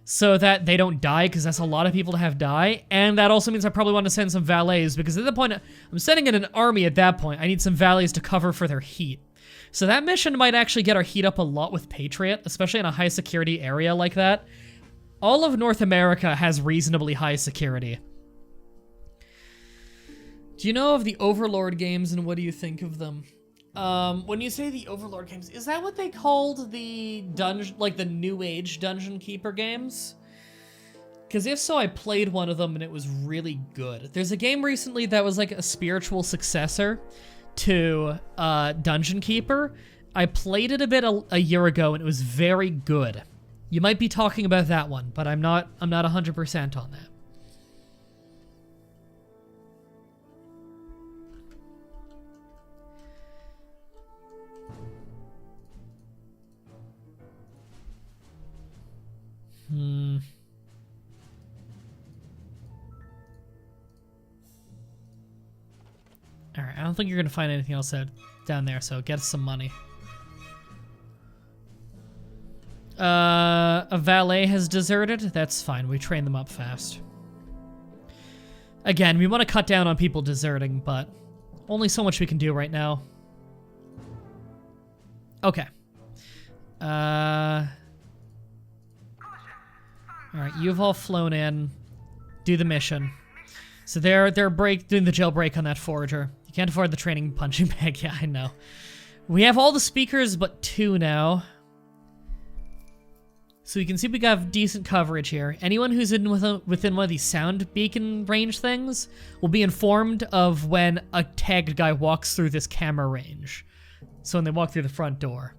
so that they don't die, because that's a lot of people to have die. And that also means I probably want to send some valets, because at that point, I'm sending in an army at that point. I need some valets to cover for their heat. So that mission might actually get our heat up a lot with Patriot, especially in a high security area like that. All of North America has reasonably high security. Do you know of the Overlord games, and what do you think of them? When you say the Overlord games, is that what they called the dungeon, like the New Age Dungeon Keeper games? Because if so, I played one of them and it was really good. There's a game recently that was like a spiritual successor to Dungeon Keeper. I played it a bit a year ago and it was very good. You might be talking about that one, but I'm not 100% on that. Alright, I don't think you're gonna find anything else down there, so get us some money. A valet has deserted. That's fine. We train them up fast. Again, we want to cut down on people deserting, but only so much we can do right now. Okay. Alright, you've all flown in. Do the mission. So they're doing the jailbreak on that forager. You can't afford the training punching bag. Yeah, I know. We have all the speakers but 2 now. So you can see we got decent coverage here. Anyone who's within one of these sound beacon range things will be informed of when a tagged guy walks through this camera range. So when they walk through the front door.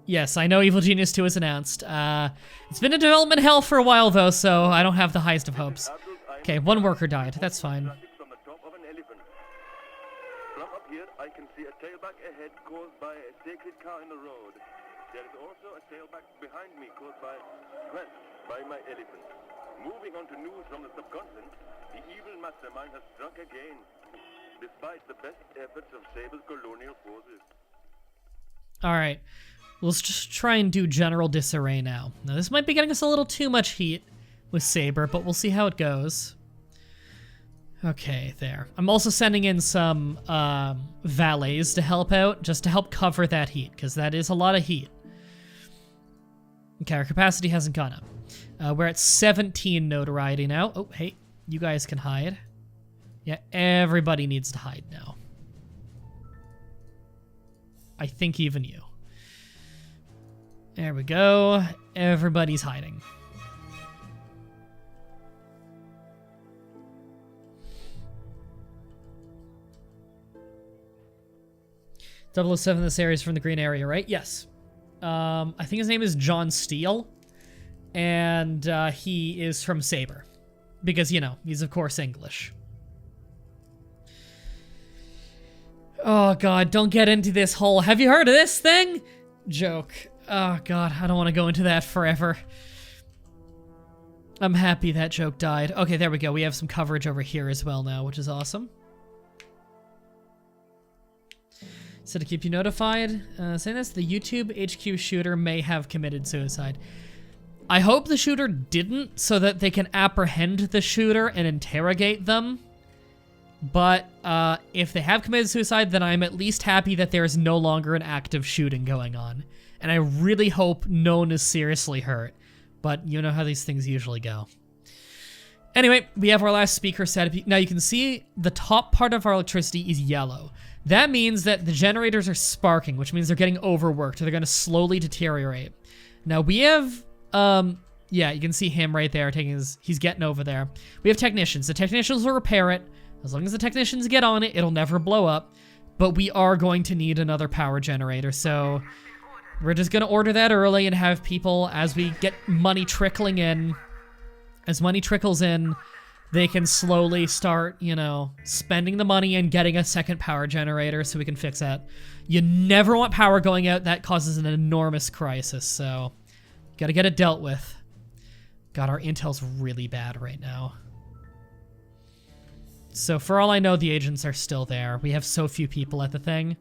Yes, I know Evil Genius 2 is announced. It's been in development hell for a while though, so I don't have the highest of hopes. Okay, 1 worker died. That's fine. I can see a tailback ahead caused by a sacred car in the road. There is also a tailback behind me caused by stress by my elephant. Moving on to news from the subcontinent, the evil mastermind has struck again, despite the best efforts of Sable's colonial forces. Alright, let's just try and do general disarray now. Now this might be getting us a little too much heat with Saber, but we'll see how it goes. Okay, there. I'm also sending in some valets to help out, just to help cover that heat, because that is a lot of heat. Okay, our capacity hasn't gone up. We're at 17 notoriety now. Oh, hey, you guys can hide. Yeah, everybody needs to hide now. I think even you. There we go. Everybody's hiding. 007, this area is from the green area, right? Yes. I think his name is John Steele. And he is from Saber. Because, you know, he's of course English. Oh god, don't get into this whole "have you heard of this thing?" joke. Oh god, I don't want to go into that forever. I'm happy that joke died. Okay, there we go. We have some coverage over here as well now, which is awesome. So to keep you notified, saying this, the YouTube HQ shooter may have committed suicide. I hope the shooter didn't, so that they can apprehend the shooter and interrogate them. But if they have committed suicide, then I'm at least happy that there is no longer an active shooting going on. And I really hope no one is seriously hurt. But you know how these things usually go. Anyway, we have our last speaker set up. Now you can see the top part of our electricity is yellow. That means that the generators are sparking, which means they're getting overworked. They're going to slowly deteriorate. Now we have, yeah, you can see him right there taking his, he's getting over there. We have technicians. The technicians will repair it. As long as the technicians get on it, it'll never blow up. But we are going to need another power generator, so we're just going to order that early and have people, as we get money trickling in, as money trickles in, they can slowly start, you know, spending the money and getting a second power generator so we can fix that. You never want power going out. That causes an enormous crisis, so gotta get it dealt with. God, our intel's really bad right now. So for all I know, the agents are still there. We have so few people at the thing.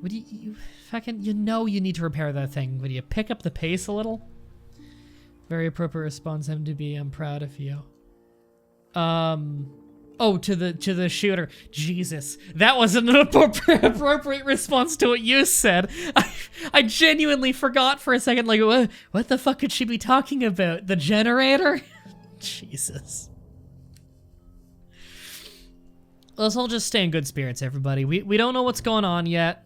Would you fucking, you know you need to repair that thing. Would you pick up the pace a little? Very appropriate response, MDB. I'm proud of you. Oh, to the shooter. Jesus, that wasn't an appropriate response to what you said. I genuinely forgot for a second. Like, what the fuck could she be talking about? The generator? Jesus. Let's all just stay in good spirits, everybody. We don't know what's going on yet.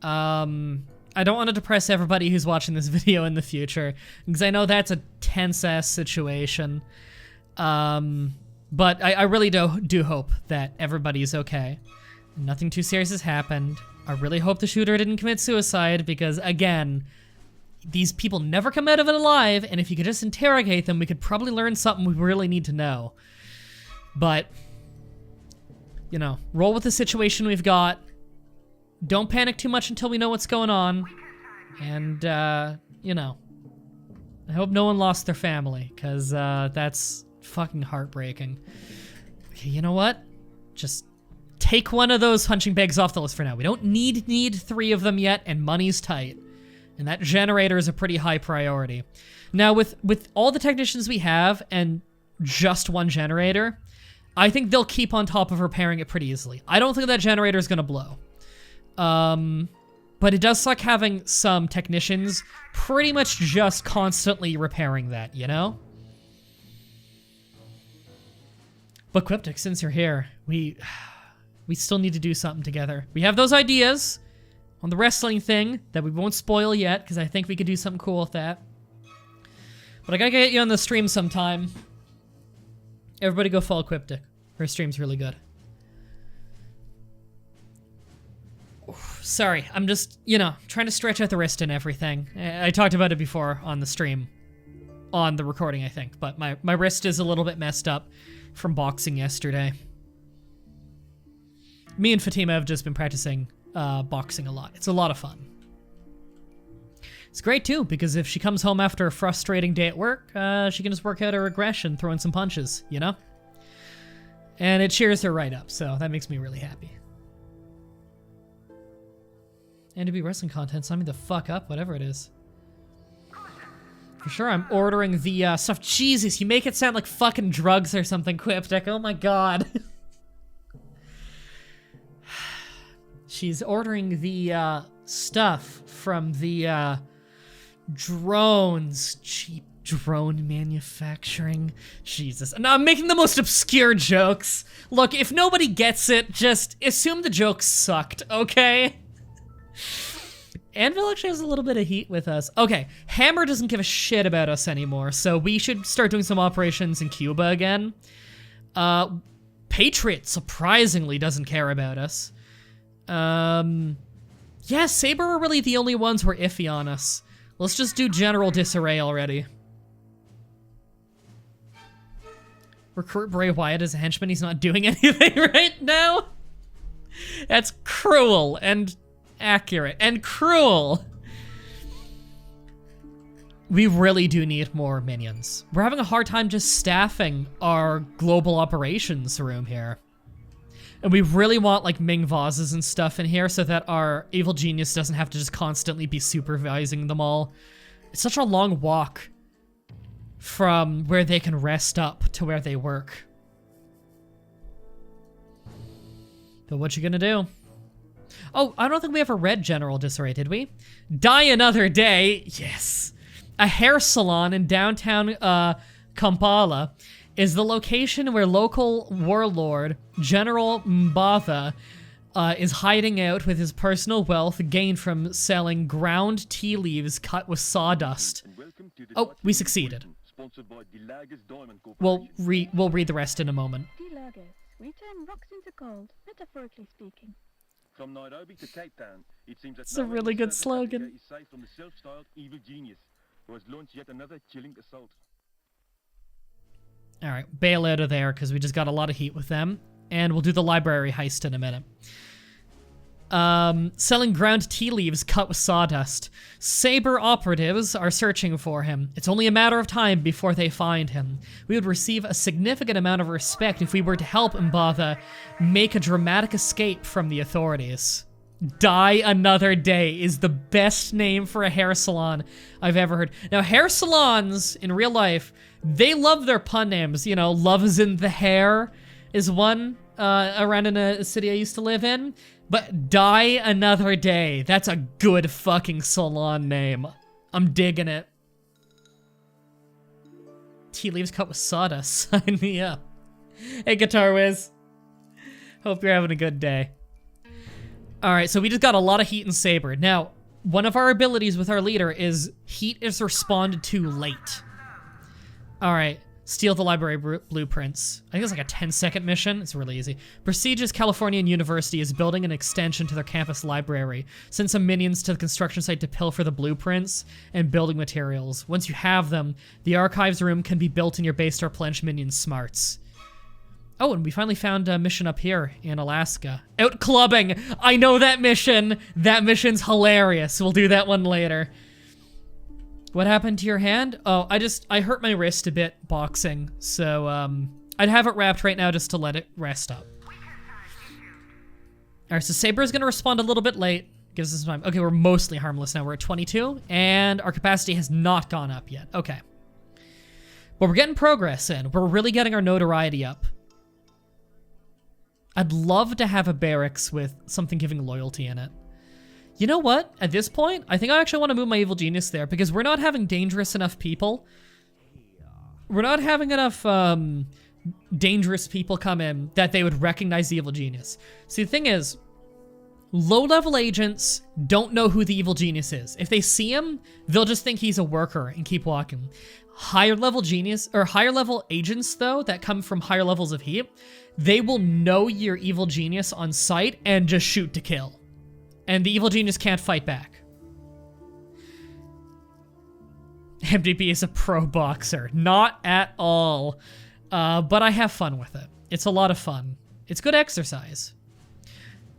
I don't want to depress everybody who's watching this video in the future, because I know that's a tense-ass situation. But I really do hope that everybody's okay. Nothing too serious has happened. I really hope the shooter didn't commit suicide, because, again, these people never come out of it alive, and if you could just interrogate them, we could probably learn something we really need to know. But, you know, roll with the situation we've got. Don't panic too much until we know what's going on. And, you know, I hope no one lost their family, because that's fucking heartbreaking. Okay, you know what? Just take one of those punching bags off the list for now. We don't need 3 of them yet, and money's tight. And that generator is a pretty high priority. Now, with all the technicians we have and just 1 generator, I think they'll keep on top of repairing it pretty easily. I don't think that generator is going to blow. But it does suck having some technicians pretty much just constantly repairing that, you know? But Cryptic, since you're here, we still need to do something together. We have those ideas on the wrestling thing that we won't spoil yet, because I think we could do something cool with that. But I gotta get you on the stream sometime. Everybody go follow Cryptic. Her stream's really good. Oof, sorry, I'm just, you know, trying to stretch out the wrist and everything. I talked about it before on the stream. On the recording, I think. But my wrist is a little bit messed up from boxing yesterday. Me and Fatima have just been practicing boxing a lot. It's a lot of fun. It's great too, because if she comes home after a frustrating day at work, she can just work out her aggression, throwing some punches, you know? And it cheers her right up, so that makes me really happy. And to be wrestling content, sign me the fuck up, whatever it is. For sure, I'm ordering the stuff. Jesus, you make it sound like fucking drugs or something, Cryptic. Oh my god. She's ordering the stuff from the drones. Cheap drone manufacturing. Jesus. And I'm making the most obscure jokes. Look, if nobody gets it, just assume the joke sucked, okay? Anvil actually has a little bit of heat with us. Okay, Hammer doesn't give a shit about us anymore, so we should start doing some operations in Cuba again. Patriot surprisingly doesn't care about us. Yeah, Saber are really the only ones who are iffy on us. Let's just do general disarray already. Recruit Bray Wyatt as a henchman. He's not doing anything right now. That's cruel and accurate and cruel. We really do need more minions. We're having a hard time just staffing our global operations room here. And we really want like Ming vases and stuff in here so that our evil genius doesn't have to just constantly be supervising them all. It's such a long walk from where they can rest up to where they work. But what you gonna do? Oh, I don't think we ever read General Disarray, did we? Die another day. Yes. A hair salon in downtown Kampala is the location where local warlord General Mbatha is hiding out with his personal wealth gained from selling ground tea leaves cut with sawdust. Oh, we succeeded. We'll read the rest in a moment. We turn rocks into gold, metaphorically speaking. From Nairobi to Cape Town, it seems that it's a really good slogan. Is safe from the self-styled evil genius who has launched yet another chilling assault. All right, bail out of there because we just got a lot of heat with them, and we'll do the library heist in a minute. Selling ground tea leaves cut with sawdust. Saber operatives are searching for him. It's only a matter of time before they find him. We would receive a significant amount of respect if we were to help Mbatha make a dramatic escape from the authorities. Die Another Day is the best name for a hair salon I've ever heard. Now, hair salons in real life, they love their pun names. You know, Love is in the Hair is one around in a city I used to live in. But Die Another Day, that's a good fucking salon name. I'm digging it. Tea leaves cut with sawdust. Sign me up. Hey, Guitar Wiz. Hope you're having a good day. Alright, so we just got a lot of heat in Saber. Now, one of our abilities with our leader is heat is responded to late. Alright. Steal the library blueprints. I think it's like a 10-second mission. It's really easy. Prestigious Californian University is building an extension to their campus library. Send some minions to the construction site to pilfer the blueprints and building materials. Once you have them, the archives room can be built in your base to replenish minion smarts. Oh, and we finally found a mission up here in Alaska. Out clubbing! I know that mission! That mission's hilarious. We'll do that one later. What happened to your hand? Oh, I hurt my wrist a bit boxing, so I'd have it wrapped right now just to let it rest up. All right, so Saber is going to respond a little bit late. Gives us some time. Okay, we're mostly harmless now. We're at 22, and our capacity has not gone up yet. Okay. But we're getting progress in. We're really getting our notoriety up. I'd love to have a barracks with something giving loyalty in it. You know what? At this point, I think I actually want to move my Evil Genius there because we're not having dangerous enough people. We're not having enough dangerous people come in that they would recognize the Evil Genius. See, the thing is, low-level agents don't know who the Evil Genius is. If they see him, they'll just think he's a worker and keep walking. Higher-level genius, or higher-level agents, though, that come from higher levels of heat, they will know your Evil Genius on sight and just shoot to kill. And the Evil Genius can't fight back. MDB is a pro boxer. Not at all. But I have fun with it. It's a lot of fun. It's good exercise.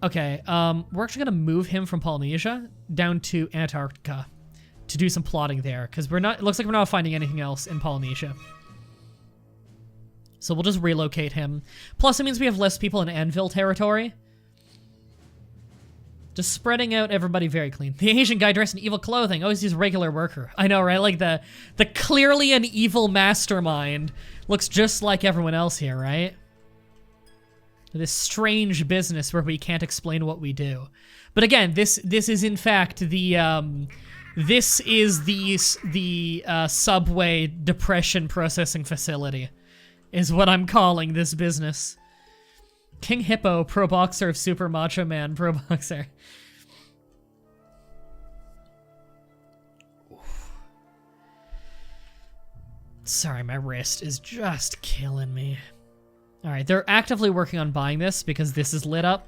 Okay, we're actually gonna move him from Polynesia down to Antarctica to do some plotting there, because we're not, it looks like we're not finding anything else in Polynesia. So we'll just relocate him. Plus it means we have less people in Anvil territory. Just spreading out everybody very clean. The Asian guy dressed in evil clothing. Oh, he's just a regular worker. I know, right? Like the clearly an evil mastermind looks just like everyone else here, right? This strange business where we can't explain what we do. But again, this is in fact the this is the subway depression processing facility, is what I'm calling this business. King Hippo, pro boxer of Super Macho Man, pro boxer. Sorry, my wrist is just killing me. All right, they're actively working on buying this because this is lit up.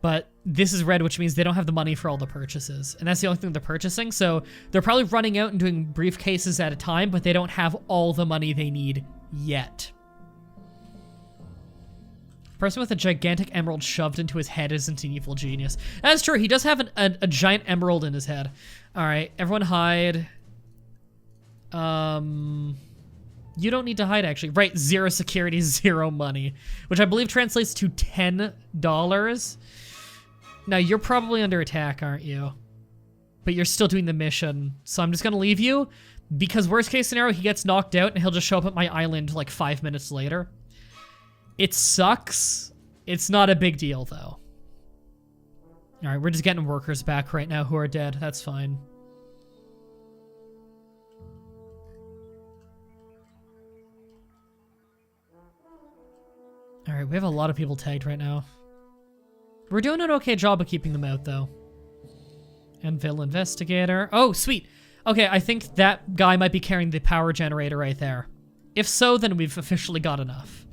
But this is red, which means they don't have the money for all the purchases. And that's the only thing they're purchasing. So they're probably running out and doing briefcases at a time, but they don't have all the money they need yet. Person with a gigantic emerald shoved into his head isn't an evil genius. That's true. He does have a giant emerald in his head. All right, everyone hide. You don't need to hide, actually. Right, 0 security, 0 money. Which I believe translates to $10. Now, you're probably under attack, aren't you? But you're still doing the mission. So I'm just gonna leave you, because worst case scenario, he gets knocked out and he'll just show up at my island like 5 minutes later. It sucks. It's not a big deal, though. Alright, we're just getting workers back right now who are dead. That's fine. Alright, we have a lot of people tagged right now. We're doing an okay job of keeping them out, though. Anvil Investigator. Oh, sweet. Okay, I think that guy might be carrying the power generator right there. If so, then we've officially got enough.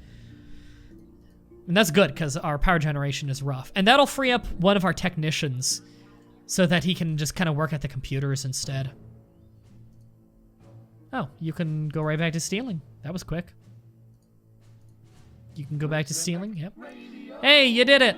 And that's good, because our power generation is rough. And that'll free up one of our technicians so that he can just kind of work at the computers instead. Oh, you can go right back to stealing. That was quick. You can go back to stealing, yep. Hey, you did it!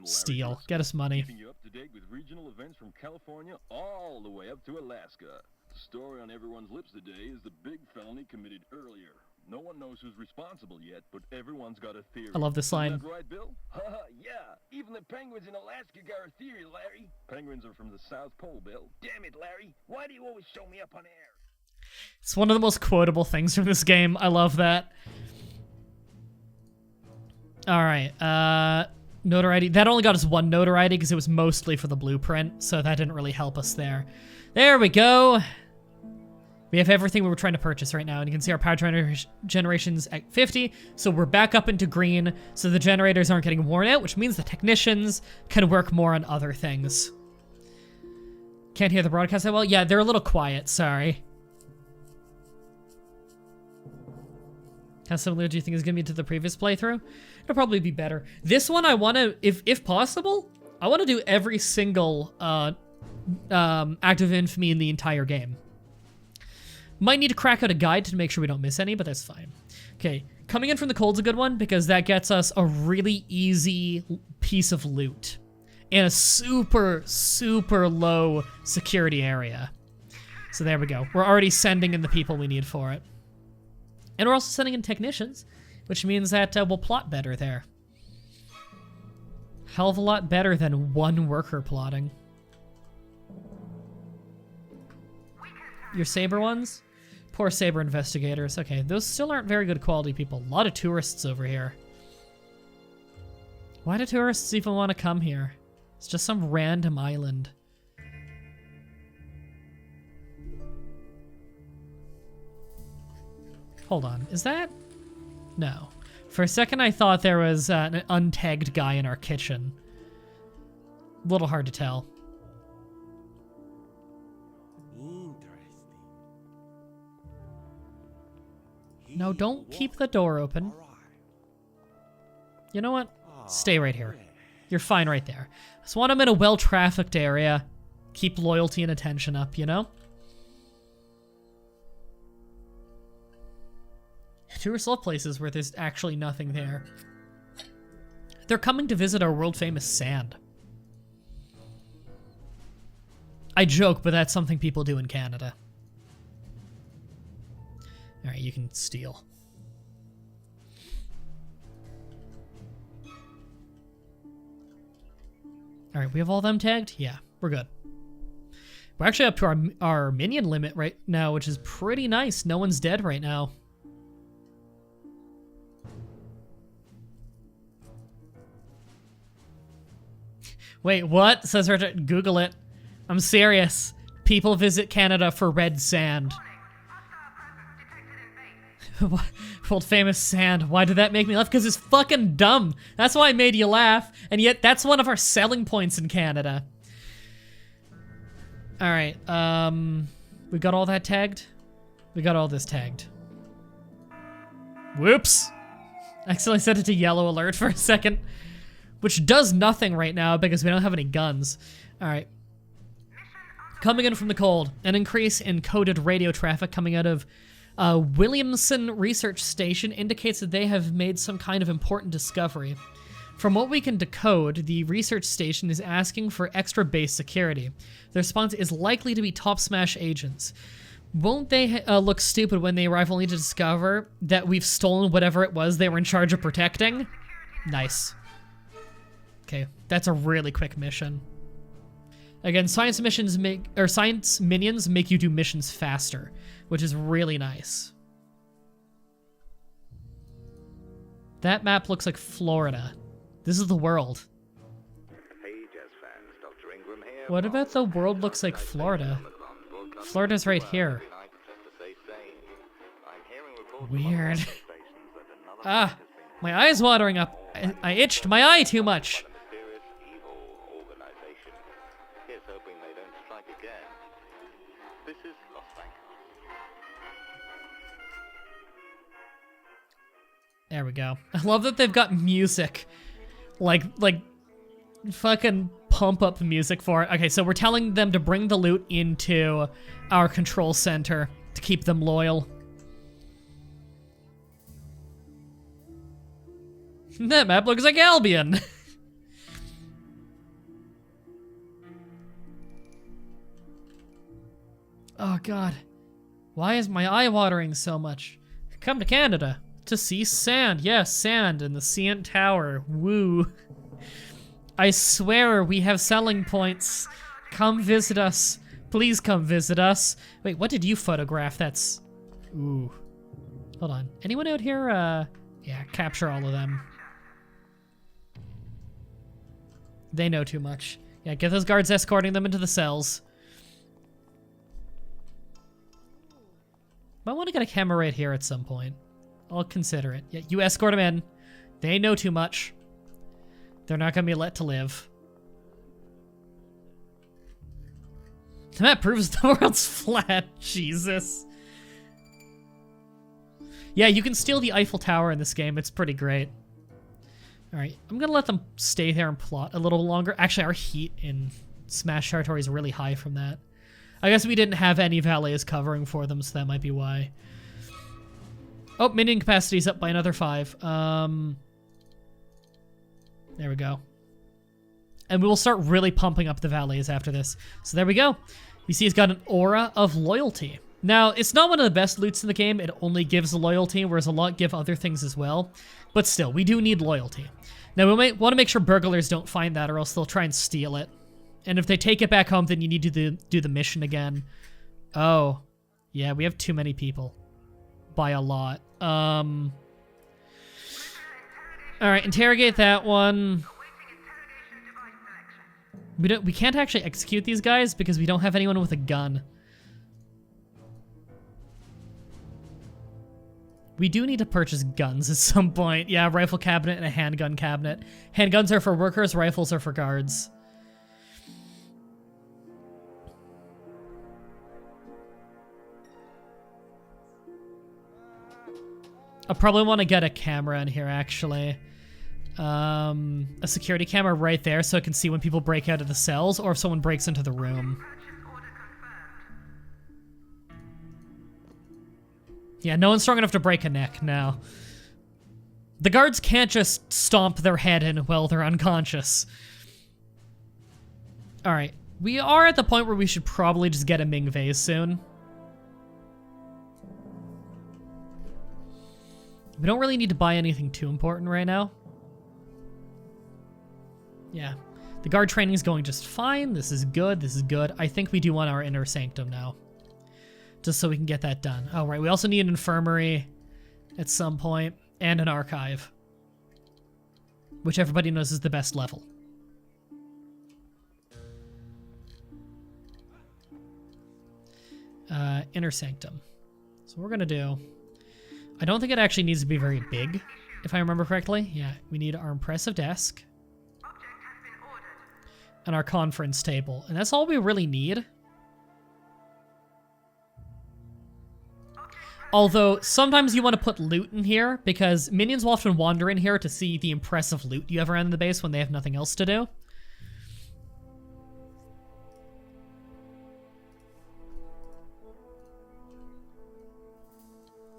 Steal. Get us money. Keeping you up to date with regional events from California all the way up to Alaska. The story on everyone's lips today is the big felony committed earlier. No one knows who's responsible yet, but everyone's got a theory. I love this line. Isn't that right, Bill? Haha, yeah. Even the penguins in Alaska got a theory, Larry. Penguins are from the South Pole, Bill. Damn it, Larry. Why do you always show me up on air? It's one of the most quotable things from this game. I love that. Alright, notoriety. That only got us 1 notoriety because it was mostly for the blueprint, so that didn't really help us there. There we go. We have everything we were trying to purchase right now, and you can see our power generation's at 50, so we're back up into green, so the generators aren't getting worn out, which means the technicians can work more on other things. Can't hear the broadcast that well? Yeah, they're a little quiet, sorry. How similar do you think is going to be to the previous playthrough? It'll probably be better. This one I want to, if possible, I want to do every single act of infamy in the entire game. Might need to crack out a guide to make sure we don't miss any, but that's fine. Okay, coming in from the cold's a good one because that gets us a really easy piece of loot in a super, super low security area. So there we go. We're already sending in the people we need for it. And we're also sending in technicians, which means that we'll plot better there. Hell of a lot better than one worker plotting. Your Saber ones? Poor Saber investigators. Okay, those still aren't very good quality people. A lot of tourists over here. Why do tourists even want to come here? It's just some random island. Hold on, is that? No. For a second I thought there was an untagged guy in our kitchen. A little hard to tell. No, don't keep the door open. You know what? Stay right here. You're fine right there. Just want them in a well-trafficked area. Keep loyalty and attention up, you know? Tourists love places where there's actually nothing there. They're coming to visit our world-famous sand. I joke, but that's something people do in Canada. Alright, you can steal. Alright, we have all them tagged? Yeah, we're good. We're actually up to our minion limit right now, which is pretty nice. No one's dead right now. Wait, what? Says Richard. Google it. I'm serious. People visit Canada for red sand. World famous sand. Why did that make me laugh? Because it's fucking dumb. That's why I made you laugh. And yet, that's one of our selling points in Canada. Alright, we got all that tagged? We got all this tagged. Whoops! I accidentally set it to yellow alert for a second. Which does nothing right now because we don't have any guns. Alright. Coming in from the cold. An increase in coded radio traffic coming out of Williamson Research Station indicates that they have made some kind of important discovery. From what we can decode, the research station is asking for extra base security. The response is likely to be top smash agents. Won't they look stupid when they arrive only to discover that we've stolen whatever it was they were in charge of protecting? Nice. Okay, that's a really quick mission. Again, science minions make you do missions faster, which is really nice. That map looks like Florida. This is the world. What about the world looks like Florida? Florida's right here. Weird. Ah, my eye's watering up. I itched my eye too much. There we go. I love that they've got music. Like fucking pump up music for it. Okay, so we're telling them to bring the loot into our control center to keep them loyal. That map looks like Albion. Oh god. Why is my eye watering so much? Come to Canada to see sand. Yes, sand in the CN Tower. Woo. I swear we have selling points. Come visit us. Please come visit us. Wait, what did you photograph? That's... Ooh. Hold on. Anyone out here? Yeah, capture all of them. They know too much. Yeah, get those guards escorting them into the cells. Might want to get a camera right here at some point. I'll consider it. Yeah, you escort them in. They know too much. They're not going to be let to live. That proves the world's flat. Jesus. Yeah, you can steal the Eiffel Tower in this game. It's pretty great. Alright, I'm going to let them stay there and plot a little longer. Actually, our heat in Smash territory is really high from that. I guess we didn't have any valets covering for them, so that might be why. Oh, minion capacity is up by another 5. There we go. And we will start really pumping up the valets after this. So there we go. You see he's got an aura of loyalty. Now, it's not one of the best loots in the game. It only gives loyalty, whereas a lot give other things as well. But still, we do need loyalty. Now, we might want to make sure burglars don't find that, or else they'll try and steal it. And if they take it back home, then you need to do the mission again. Oh. Yeah, we have too many people. By a lot. Alright, interrogate that one. We can't actually execute these guys because we don't have anyone with a gun. We do need to purchase guns at some point. Yeah, rifle cabinet and a handgun cabinet. Handguns are for workers, rifles are for guards. I'll probably want to get a camera in here, actually. A security camera right there so I can see when people break out of the cells or if someone breaks into the room. Yeah, no one's strong enough to break a neck now. The guards can't just stomp their head in while they're unconscious. Alright, we are at the point where we should probably just get a Ming vase soon. We don't really need to buy anything too important right now. Yeah. The guard training is going just fine. This is good. This is good. I think we do want our inner sanctum now. Just so we can get that done. Oh, right. We also need an infirmary at some point and an archive. Which everybody knows is the best level. Inner sanctum. So what we're going to do... I don't think it actually needs to be very big, if I remember correctly. Yeah, we need our impressive desk. And our conference table. And that's all we really need. Although, sometimes you want to put loot in here, because minions will often wander in here to see the impressive loot you have around the base when they have nothing else to do.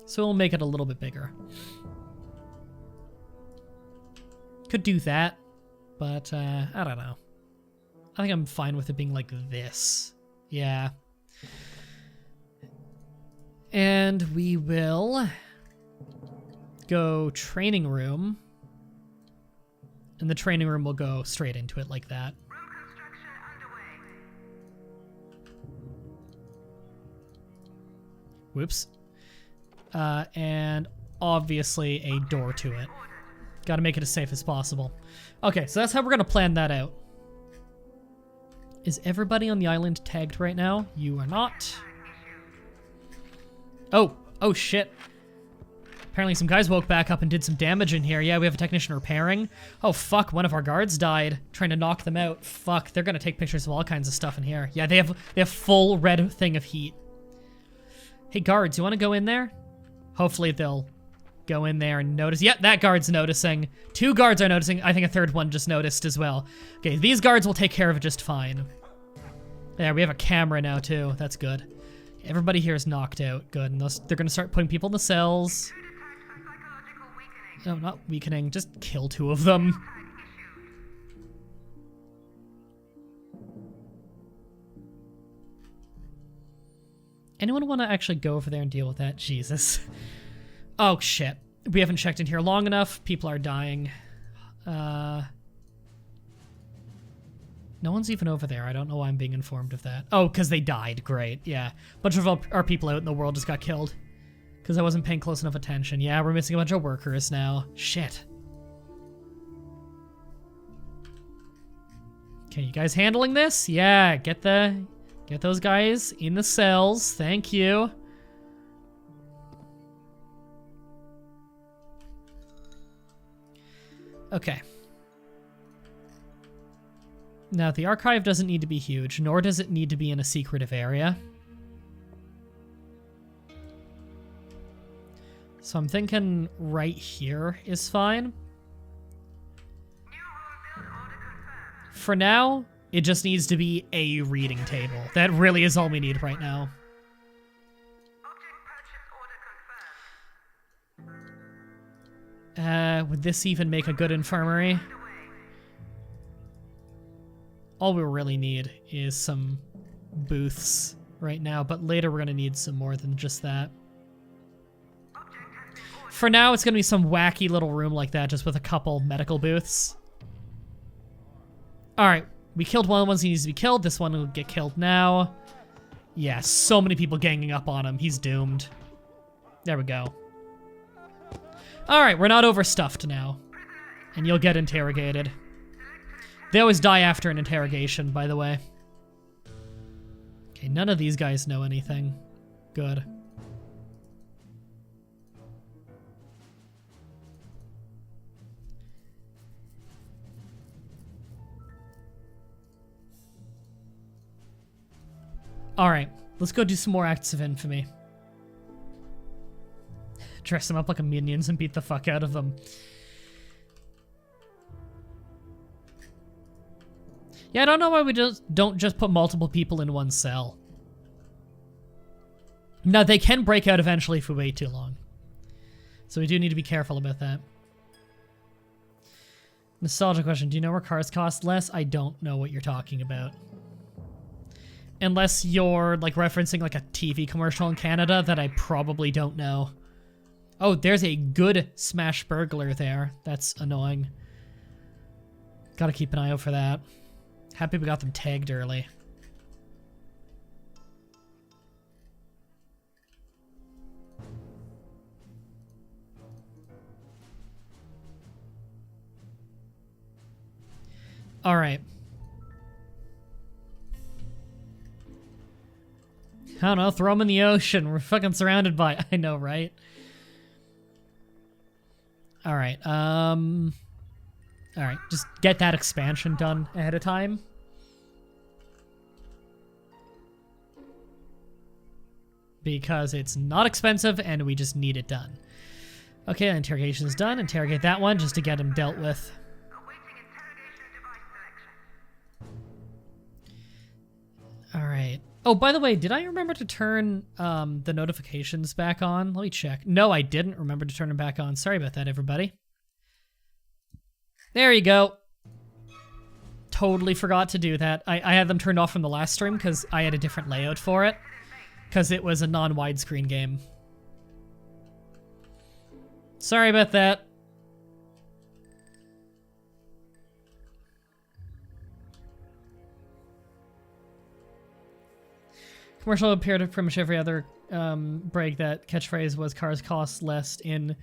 So we'll make it a little bit bigger. Could do that, but I don't know. I think I'm fine with it being like this. Yeah. And we will go training room. And the training room will go straight into it like that. Whoops. And obviously a door to it. Got to make it as safe as possible. Okay, so that's how we're going to plan that out. Is everybody on the island tagged right now? You are not. Oh shit. Apparently some guys woke back up and did some damage in here. Yeah, we have a technician repairing. Oh fuck, one of our guards died trying to knock them out. Fuck, they're going to take pictures of all kinds of stuff in here. Yeah, they have full red thing of heat. Hey guards, you want to go in there? Hopefully they'll go in there and notice. Yep, that guard's noticing. 2 guards are noticing. I think a 3rd one just noticed as well. Okay, these guards will take care of it just fine. There, we have a camera now too. That's good. Everybody here is knocked out. Good. And they're going to start putting people in the cells. No, not weakening. Just kill 2 of them. Anyone want to actually go over there and deal with that? Jesus. Oh, shit. We haven't checked in here long enough. People are dying. No one's even over there. I don't know why I'm being informed of that. Oh, because they died. Great. Yeah. A bunch of our people out in the world just got killed. Because I wasn't paying close enough attention. Yeah, we're missing a bunch of workers now. Shit. Okay, you guys handling this? Yeah, get those guys in the cells. Thank you. Okay. Now, the archive doesn't need to be huge, nor does it need to be in a secretive area. So I'm thinking right here is fine. For now, it just needs to be a reading table. That really is all we need right now. Would this even make a good infirmary? All we really need is some booths right now, but later we're gonna need some more than just that. For now, it's gonna be some wacky little room like that, just with a couple medical booths. Alright, we killed one of the ones he needs to be killed. This one will get killed now. Yeah, so many people ganging up on him. He's doomed. There we go. Alright, we're not overstuffed now. And you'll get interrogated. They always die after an interrogation, by the way. Okay, none of these guys know anything. Good. Alright, let's go do some more acts of infamy. Dress them up like minions and beat the fuck out of them. Yeah, I don't know why we don't just put multiple people in one cell. Now, they can break out eventually if we wait too long. So we do need to be careful about that. Nostalgia question. Do you know where cars cost less? I don't know what you're talking about. Unless you're, like, referencing, like, a TV commercial in Canada that I probably don't know. Oh, there's a good smash burglar there. That's annoying. Gotta keep an eye out for that. Happy we got them tagged early. All right. I don't know, throw them in the ocean. We're fucking surrounded by... I know, right? Alright, alright, just get that expansion done ahead of time. Because it's not expensive and we just need it done. Okay, interrogation is done. Interrogate that one just to get him dealt with. Alright. Oh, by the way, did I remember to turn the notifications back on? Let me check. No, I didn't remember to turn them back on. Sorry about that, everybody. There you go. Totally forgot to do that. I had them turned off from the last stream because I had a different layout for it. Because it was a non-widescreen game. Sorry about that. Commercial appeared to pretty much every other break. That catchphrase was cars cost less in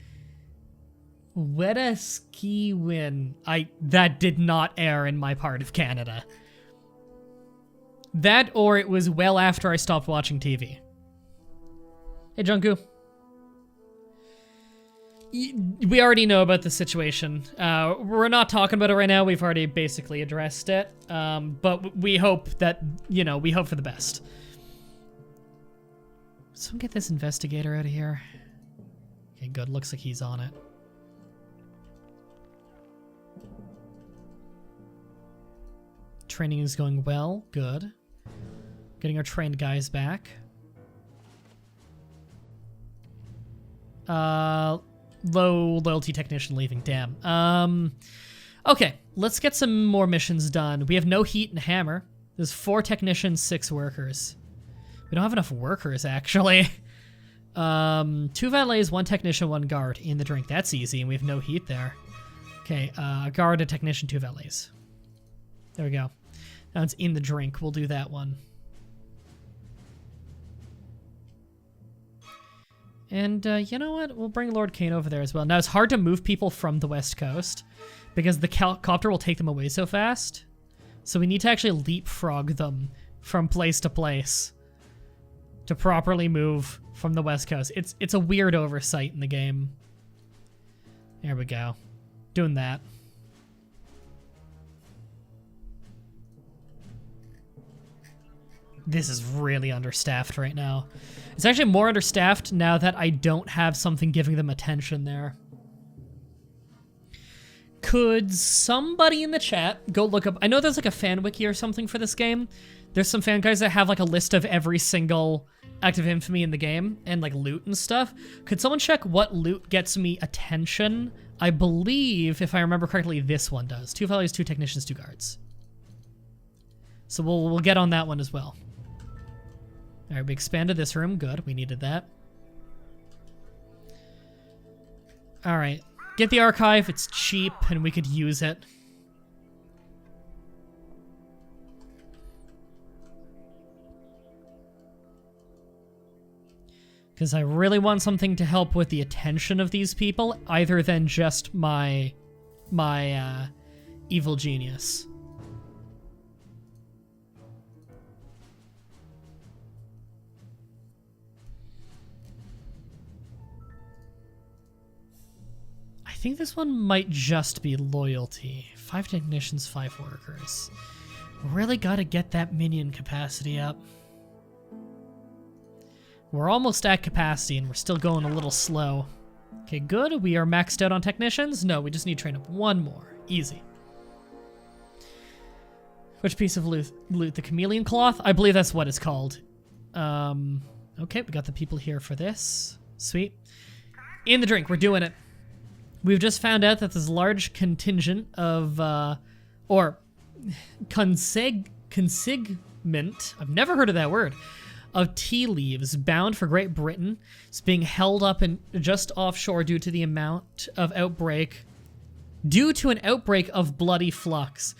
Wetaskiwin. That did not air in my part of Canada. That or it was well after I stopped watching TV. Hey, Junku. We already know about the situation. We're not talking about it right now. We've already basically addressed it. But we hope that, you know, we hope for the best. Someone get this investigator out of here. Okay, good. Looks like he's on it. Training is going well. Good. Getting our trained guys back. Low loyalty technician leaving. Damn. Okay, let's get some more missions done. We have no heat and hammer. There's 4 technicians, 6 workers. We don't have enough workers, actually. 2 valets, 1 technician, 1 guard in the drink. That's easy, and we have no heat there. Okay, a guard, a technician, 2 valets. There we go. Now it's in the drink. We'll do that one. And you know what? We'll bring Lord Kane over there as well. Now, it's hard to move people from the West Coast because the copter will take them away so fast. So we need to actually leapfrog them from place to place to properly move from the West Coast. It's a weird oversight in the game. There we go. Doing that. This is really understaffed right now. It's actually more understaffed now that I don't have something giving them attention there. Could somebody in the chat go look up... I know there's like a fan wiki or something for this game. There's some fan guys that have like a list of every single act of infamy in the game and like loot and stuff. Could someone check what loot gets me attention? I believe, if I remember correctly, this one does. 2 valets, 2 technicians, 2 guards. So we'll get on that one as well. All right, we expanded this room. Good, we needed that. All right, get the archive. It's cheap, and we could use it. Because I really want something to help with the attention of these people, other than just my evil genius. I think this one might just be loyalty. 5 technicians, 5 workers. Really gotta get that minion capacity up. We're almost at capacity, and we're still going a little slow. Okay, good. We are maxed out on technicians. No, we just need to train up one more. Easy. Which piece of loot? The chameleon cloth? I believe that's what it's called. Okay, we got the people here for this. Sweet. In the drink, we're doing it. We've just found out that there's a large contingent of, consignment, I've never heard of that word, of tea leaves bound for Great Britain. It's being held up in just offshore due to an outbreak of bloody flux.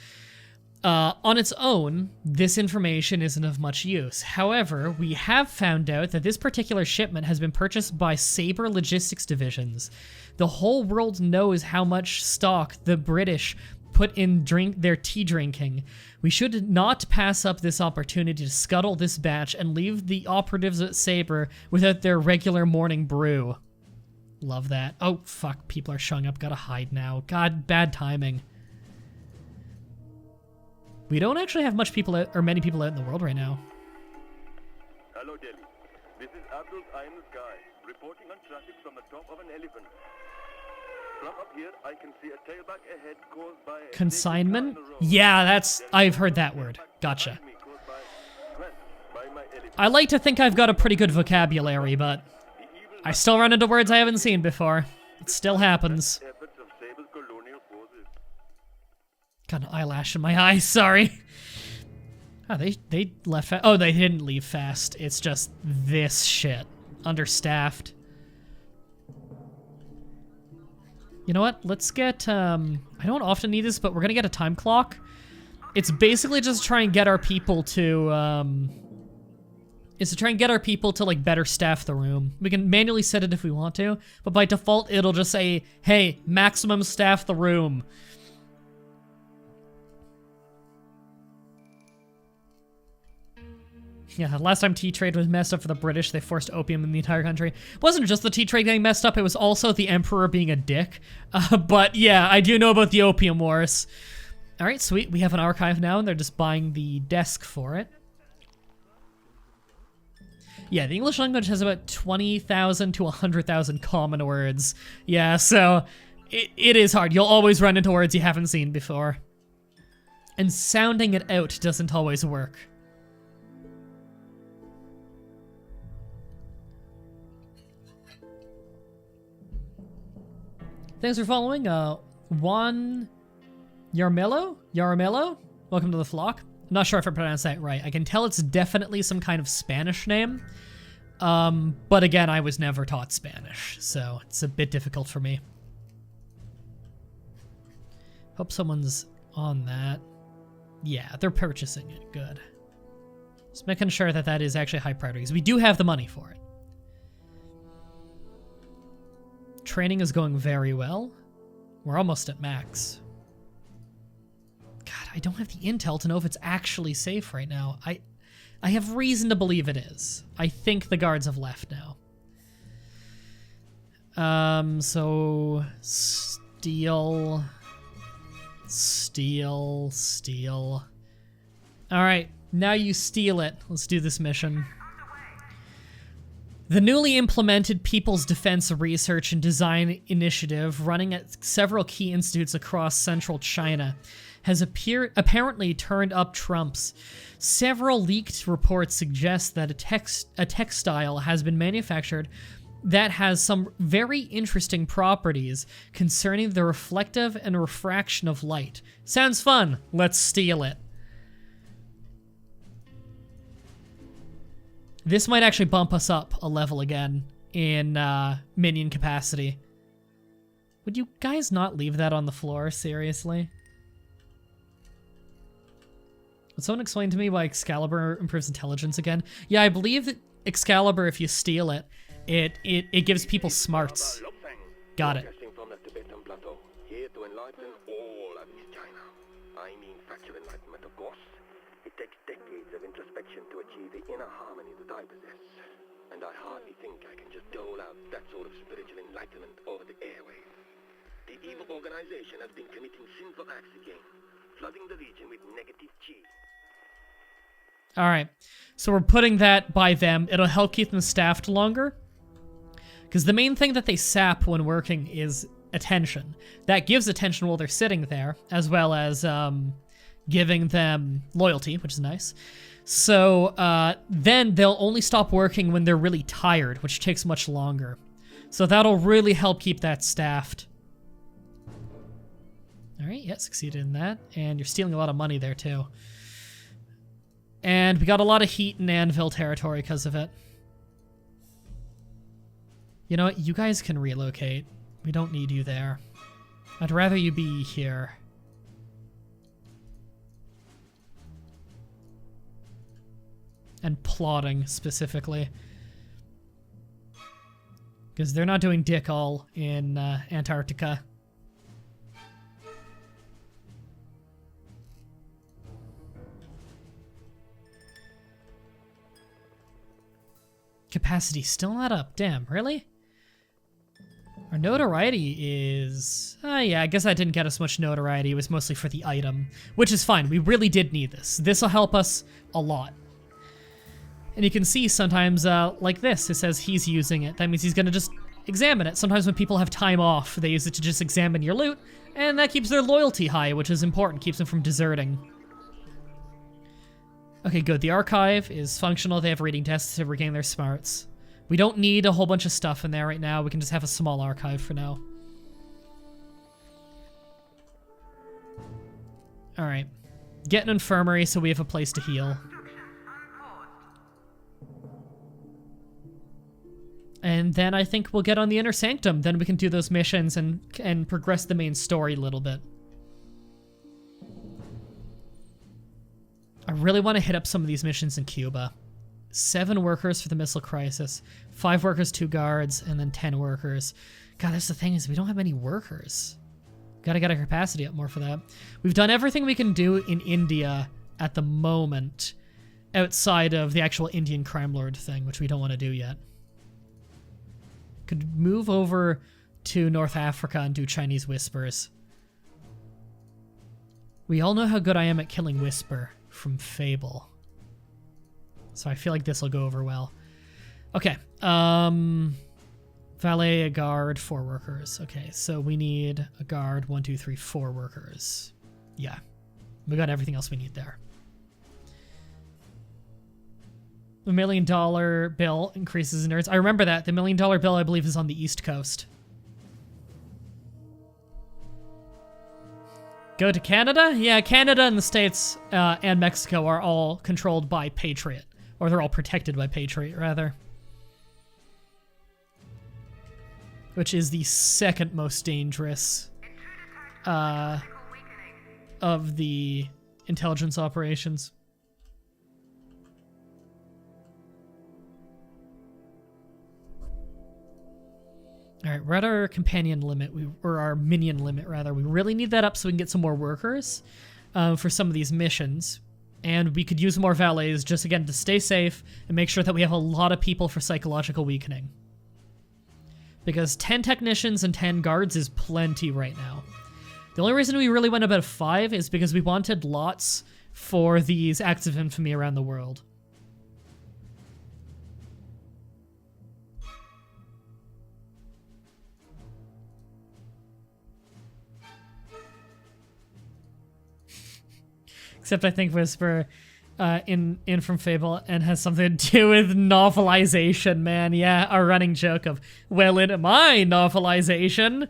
On its own, this information isn't of much use. However, we have found out that this particular shipment has been purchased by Sabre Logistics Divisions. The whole world knows how much stock the British put in their tea drinking. We should not pass up this opportunity to scuttle this batch and leave the operatives at Sabre without their regular morning brew. Love that. Oh, fuck, people are showing up. Gotta hide now. God, bad timing. We don't actually have much people out, or many people out in the world right now. Hello, Delhi. This is Abdul's Eye in the Sky, reporting on traffic from the top of an elephant. From up here, I can see a tailback ahead caused by a consignment? Yeah, I've heard that word. Gotcha. I like to think I've got a pretty good vocabulary, but I still run into words I haven't seen before. It still happens. Got an eyelash in my eye, sorry. Oh, they left fast. Oh, they didn't leave fast. It's just this shit. Understaffed. You know what? Let's get, I don't often need this, but we're gonna get a time clock. It's basically just to try and get our people to, like, better staff the room. We can manually set it if we want to, but by default, it'll just say, hey, maximum staff the room. Yeah, last time tea trade was messed up for the British, they forced opium in the entire country. It wasn't just the tea trade getting messed up, it was also the emperor being a dick. But yeah, I do know about the opium wars. Alright, sweet, we have an archive now, and they're just buying the desk for it. Yeah, the English language has about 20,000 to 100,000 common words. Yeah, so it is hard. You'll always run into words you haven't seen before. And sounding it out doesn't always work. Thanks for following, Juan Yaramelo? Welcome to the flock. I'm not sure if I pronounced that right. I can tell it's definitely some kind of Spanish name. But again, I was never taught Spanish, so it's a bit difficult for me. Hope someone's on that. Yeah, they're purchasing it. Good. Just making sure that that is actually high priority, because we do have the money for it. Training is going very well. We're almost at max. God, I don't have the intel to know if it's actually safe right now. I have reason to believe it is. I think the guards have left now. So steal. All right, now you steal it. Let's do this mission. The newly implemented People's Defense Research and Design Initiative, running at several key institutes across central China, has apparently turned up trumps. Several leaked reports suggest that a textile has been manufactured that has some very interesting properties concerning the reflective and refraction of light. Sounds fun. Let's steal it. This might actually bump us up a level again in minion capacity. Would you guys not leave that on the floor? Seriously? Would someone explain to me why Excalibur improves intelligence again? Yeah, I believe that Excalibur, if you steal it, it gives people smarts. Got it. From the Tibetan plateau, here to enlighten all of East China. I mean factual enlightenment, of course. It takes decades of introspection to achieve the inner harmony that I possess. And I hardly think I can just dole out that sort of spiritual enlightenment over the airwaves. The evil organization has been committing sinful acts again, flooding the region with negative chi. Alright, so we're putting that by them. It'll help keep them staffed longer. Because the main thing that they sap when working is attention. That gives attention while they're sitting there, as well as giving them loyalty, which is nice. So then they'll only stop working when they're really tired, which takes much longer. So that'll really help keep that staffed. Alright, yeah, succeeded in that. And you're stealing a lot of money there, too. And we got a lot of heat in Anvil territory because of it. You know what? You guys can relocate. We don't need you there. I'd rather you be here. And plotting, specifically. Because they're not doing dick all in Antarctica. Capacity still not up. Damn, really? Our notoriety is... yeah, I guess that didn't get us much notoriety. It was mostly for the item, which is fine. We really did need this. This will help us a lot. And you can see sometimes, like this, it says he's using it. That means he's going to just examine it. Sometimes when people have time off, they use it to just examine your loot, and that keeps their loyalty high, which is important. Keeps them from deserting. Okay, good. The archive is functional. They have reading tests to regain their smarts. We don't need a whole bunch of stuff in there right now. We can just have a small archive for now. Alright. Get an infirmary so we have a place to heal. And then I think we'll get on the inner sanctum. Then we can do those missions and progress the main story a little bit. I really want to hit up some of these missions in Cuba. 7 workers for the missile crisis, 5 workers, 2 guards, and then 10 workers. God, that's the thing, is we don't have many workers. Gotta get our capacity up more for that. We've done everything we can do in India at the moment, outside of the actual Indian crime lord thing, which we don't want to do yet. Could move over to North Africa and do Chinese whispers. We all know how good I am at killing Whisper from Fable. So I feel like this will go over well. Okay. Valet, a guard, 4 workers. Okay, so we need a guard, 1, 2, 3, 4 workers. Yeah. We got everything else we need there. The $1 million bill increases in nerds. I remember that. The $1 million bill, I believe, is on the East Coast. Go to Canada? Yeah, Canada and the States and Mexico are all controlled by Patriot. Or they're all protected by Patriot, rather. Which is the second most dangerous of the intelligence operations. Alright, we're at our companion limit, or our minion limit, rather. We really need that up so we can get some more workers for some of these missions. And we could use more valets, just again, to stay safe and make sure that we have a lot of people for psychological weakening. Because 10 technicians and 10 guards is plenty right now. The only reason we really went about 5 is because we wanted lots for these acts of infamy around the world. Except I think Whisper in from Fable and has something to do with novelization, man. Yeah, our running joke of, well, in my novelization.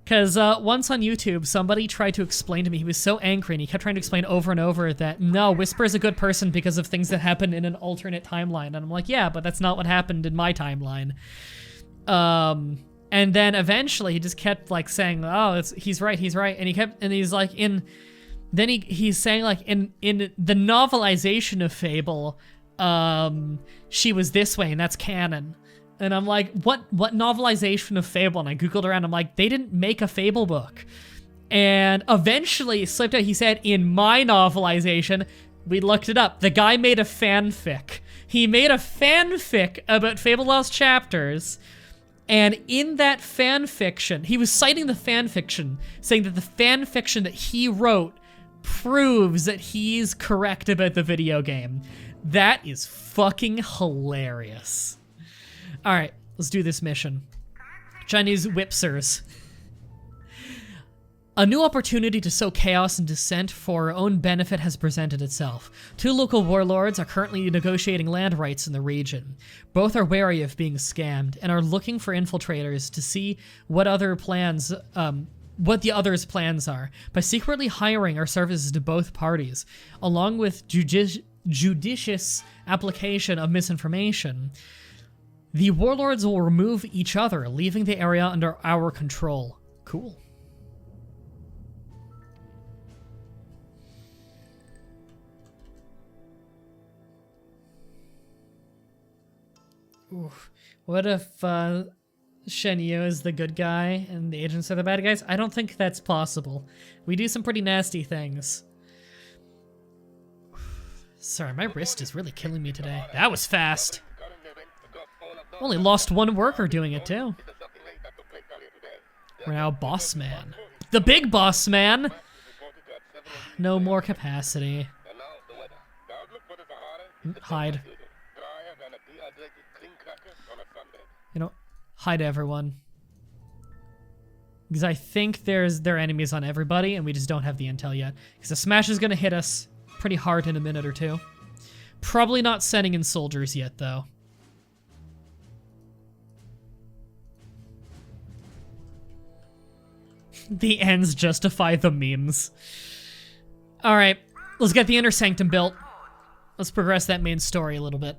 Because once on YouTube, somebody tried to explain to me, he was so angry, and he kept trying to explain over and over that, no, Whisper is a good person because of things that happen in an alternate timeline. And I'm like, yeah, but that's not what happened in my timeline. And then eventually he just kept like saying, oh, he's right. And he's like, he's saying like, in the novelization of Fable, she was this way and that's canon. And I'm like, what novelization of Fable? And I Googled around, I'm like, they didn't make a Fable book. And eventually it slipped out, he said, in my novelization, we looked it up. The guy made a fanfic. He made a fanfic about Fable Lost Chapters. And in that fanfiction, he was citing the fanfiction, saying that the fanfiction that he wrote proves that he's correct about the video game. That is fucking hilarious. All right, let's do this mission. Chinese whipsers. A new opportunity to sow chaos and dissent for our own benefit has presented itself. 2 local warlords are currently negotiating land rights in the region. Both are wary of being scammed and are looking for infiltrators to see what the other's plans are by secretly hiring our services to both parties, along with judicious application of misinformation. The warlords will remove each other, leaving the area under our control. Cool. Oof. What if Shen Yu is the good guy and the agents are the bad guys? I don't think that's possible. We do some pretty nasty things. Sorry, my wrist is really killing me today. That was fast. Only lost 1 worker doing it too. We're now boss man. The big boss man! No more capacity. Hide. You know, hide everyone. Because I think there are enemies on everybody and we just don't have the intel yet. Because the smash is gonna hit us pretty hard in a minute or two. Probably not sending in soldiers yet though. The ends justify the memes. Alright, let's get the inner sanctum built. Let's progress that main story a little bit.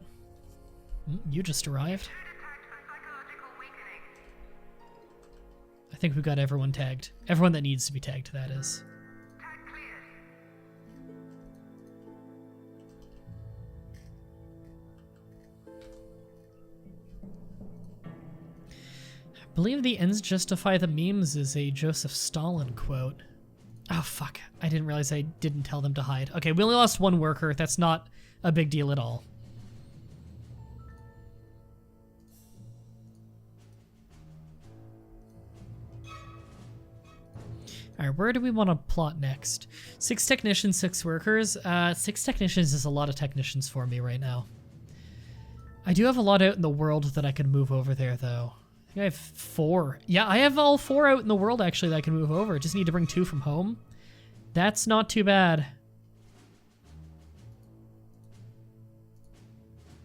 You just arrived? I think we've got everyone tagged. Everyone that needs to be tagged, that is. I believe the ends justify the memes is a Joseph Stalin quote. Oh, fuck. I didn't realize I didn't tell them to hide. Okay, we only lost 1 worker. That's not a big deal at all. Alright, where do we want to plot next? 6 technicians, 6 workers. 6 technicians is a lot of technicians for me right now. I do have a lot out in the world that I can move over there, though. I think I have 4. Yeah, I have all 4 out in the world, actually, that I can move over. Just need to bring 2 from home. That's not too bad.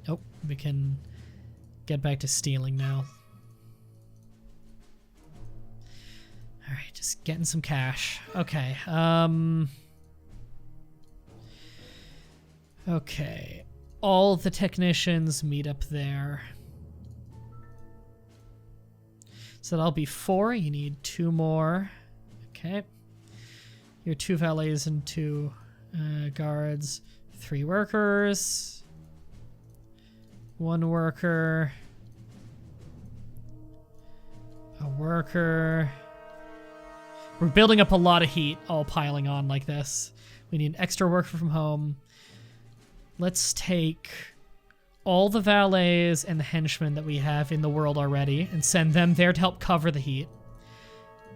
Oh, we can get back to stealing now. Alright, just getting some cash. Okay, okay. All the technicians meet up there. So that'll be 4. You need 2 more. Okay. Your 2 valets and 2 guards. 3 workers. 1 worker. A worker. We're building up a lot of heat, all piling on like this. We need an extra worker from home. Let's take all the valets and the henchmen that we have in the world already and send them there to help cover the heat.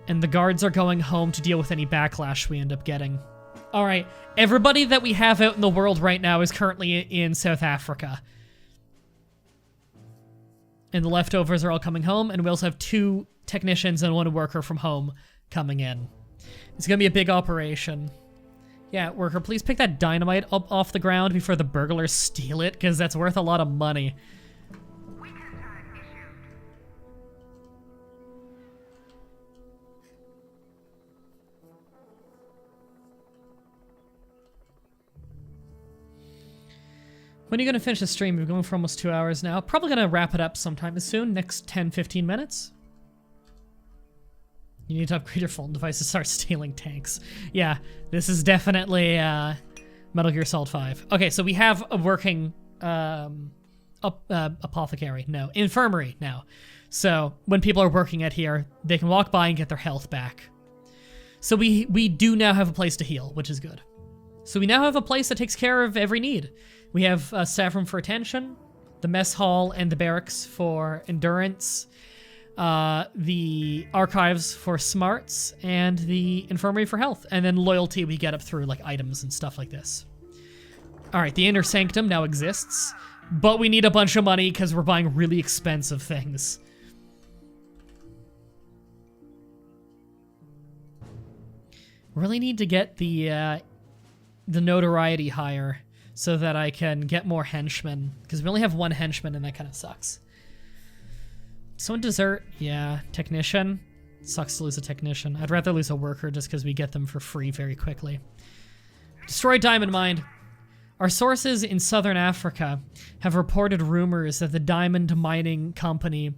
And the guards are going home to deal with any backlash we end up getting. All right, everybody that we have out in the world right now is currently in South Africa. And the leftovers are all coming home, and we also have 2 technicians and 1 worker from home coming in. It's gonna be a big operation. Yeah, worker, please pick that dynamite up off the ground before the burglars steal it, because that's worth a lot of money. When are you going to finish the stream? We're going for almost 2 hours now. Probably going to wrap it up sometime soon, next 10-15 minutes. You need to upgrade your phone device to start stealing tanks. Yeah, this is definitely Metal Gear Solid 5. Okay, so we have a working apothecary. No, infirmary now. So when people are working at here, they can walk by and get their health back. So we do now have a place to heal, which is good. So we now have a place that takes care of every need. We have a staff room for attention, the mess hall and the barracks for endurance, the archives for smarts, and the infirmary for health. And then loyalty we get up through like items and stuff like this. All right, the inner sanctum now exists, but we need a bunch of money because we're buying really expensive things. Really need to get the notoriety higher so that I can get more henchmen, because we only have one henchman and that kind of sucks. Someone desert? Yeah. Technician? Sucks to lose a technician. I'd rather lose a worker just because we get them for free very quickly. Destroy diamond mine. Our sources in southern Africa have reported rumors that the diamond mining company,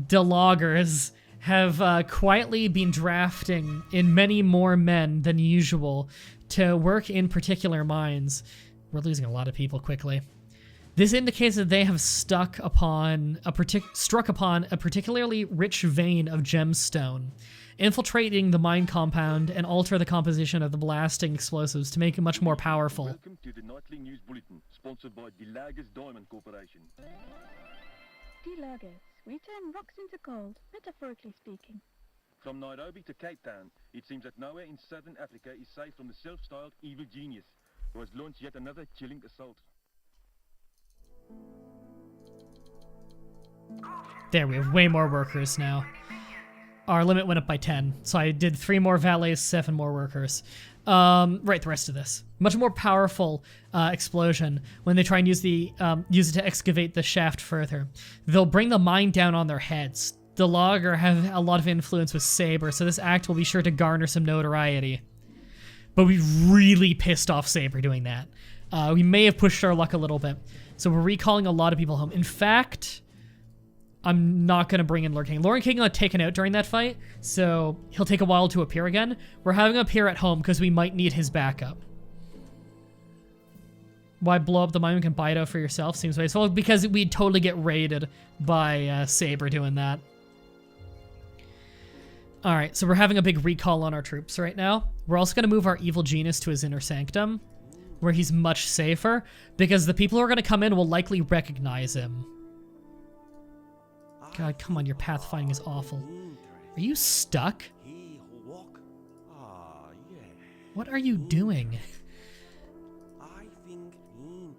DeLoggers, have quietly been drafting in many more men than usual to work in particular mines. We're losing a lot of people quickly. This indicates that they have struck upon a particularly rich vein of gemstone, infiltrating the mine compound and alter the composition of the blasting explosives to make it much more powerful. Welcome to the nightly news bulletin, sponsored by DeLoggers Diamond Corporation. DeLoggers. We turn rocks into gold, metaphorically speaking. From Nairobi to Cape Town, it seems that nowhere in southern Africa is safe from the self-styled Evil Genius, who has launched yet another chilling assault. There, we have way more workers now. Our limit went up by 10, so I did 3 more valets, 7 more workers. Right, the rest of this. Much more powerful explosion when they try and use it to excavate the shaft further. They'll bring the mine down on their heads. The logger have a lot of influence with Saber, so this act will be sure to garner some notoriety. But we really pissed off Saber doing that. We may have pushed our luck a little bit. So we're recalling a lot of people home. In fact, I'm not going to bring in Lord Kane. Lord Kane got taken out during that fight, so he'll take a while to appear again. We're having him appear at home because we might need his backup. Why blow up the mine and can buy it out for yourself? Seems wasteful. Because we'd totally get raided by Saber doing that. Alright, so we're having a big recall on our troops right now. We're also going to move our Evil Genius to his inner sanctum, where he's much safer, because the people who are going to come in will likely recognize him. God, come on, your pathfinding is awful. Are you stuck? What are you doing? I think interesting.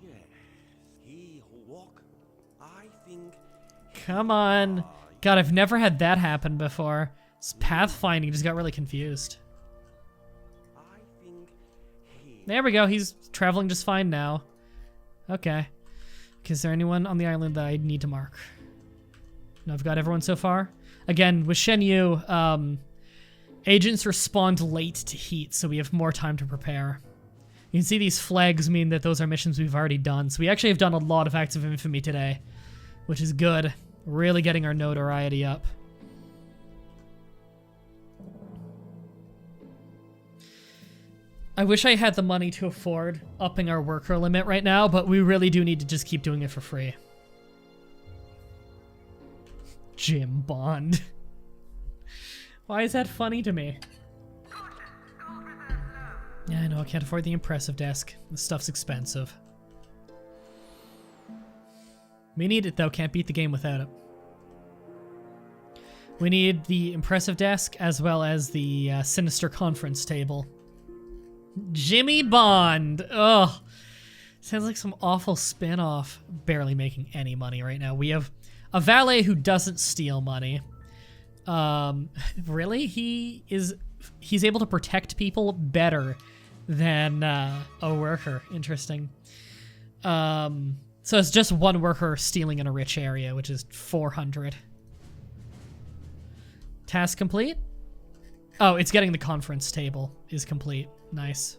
Yes. He who walk. I think. Come on. God, I've never had that happen before. This pathfinding just got really confused. I think he. There we go. He's traveling just fine now. Okay. Is there anyone on the island that I need to mark? No, I've got everyone so far. Again, with Shen Yu, agents respond late to heat, so we have more time to prepare. You can see these flags mean that those are missions we've already done. So we actually have done a lot of acts of infamy today, which is good. Really getting our notoriety up. I wish I had the money to afford upping our worker limit right now, but we really do need to just keep doing it for free. Jim Bond. Why is that funny to me? Yeah, I know, I can't afford the impressive desk. This stuff's expensive. We need it though, can't beat the game without it. We need the impressive desk as well as the sinister conference table. Jimmy Bond. Ugh. Sounds like some awful spin-off. Barely making any money right now. We have a valet who doesn't steal money. Really? He's able to protect people better than a worker. Interesting. So it's just one worker stealing in a rich area, which is 400. Task complete? Oh, it's getting the conference table is complete. Nice.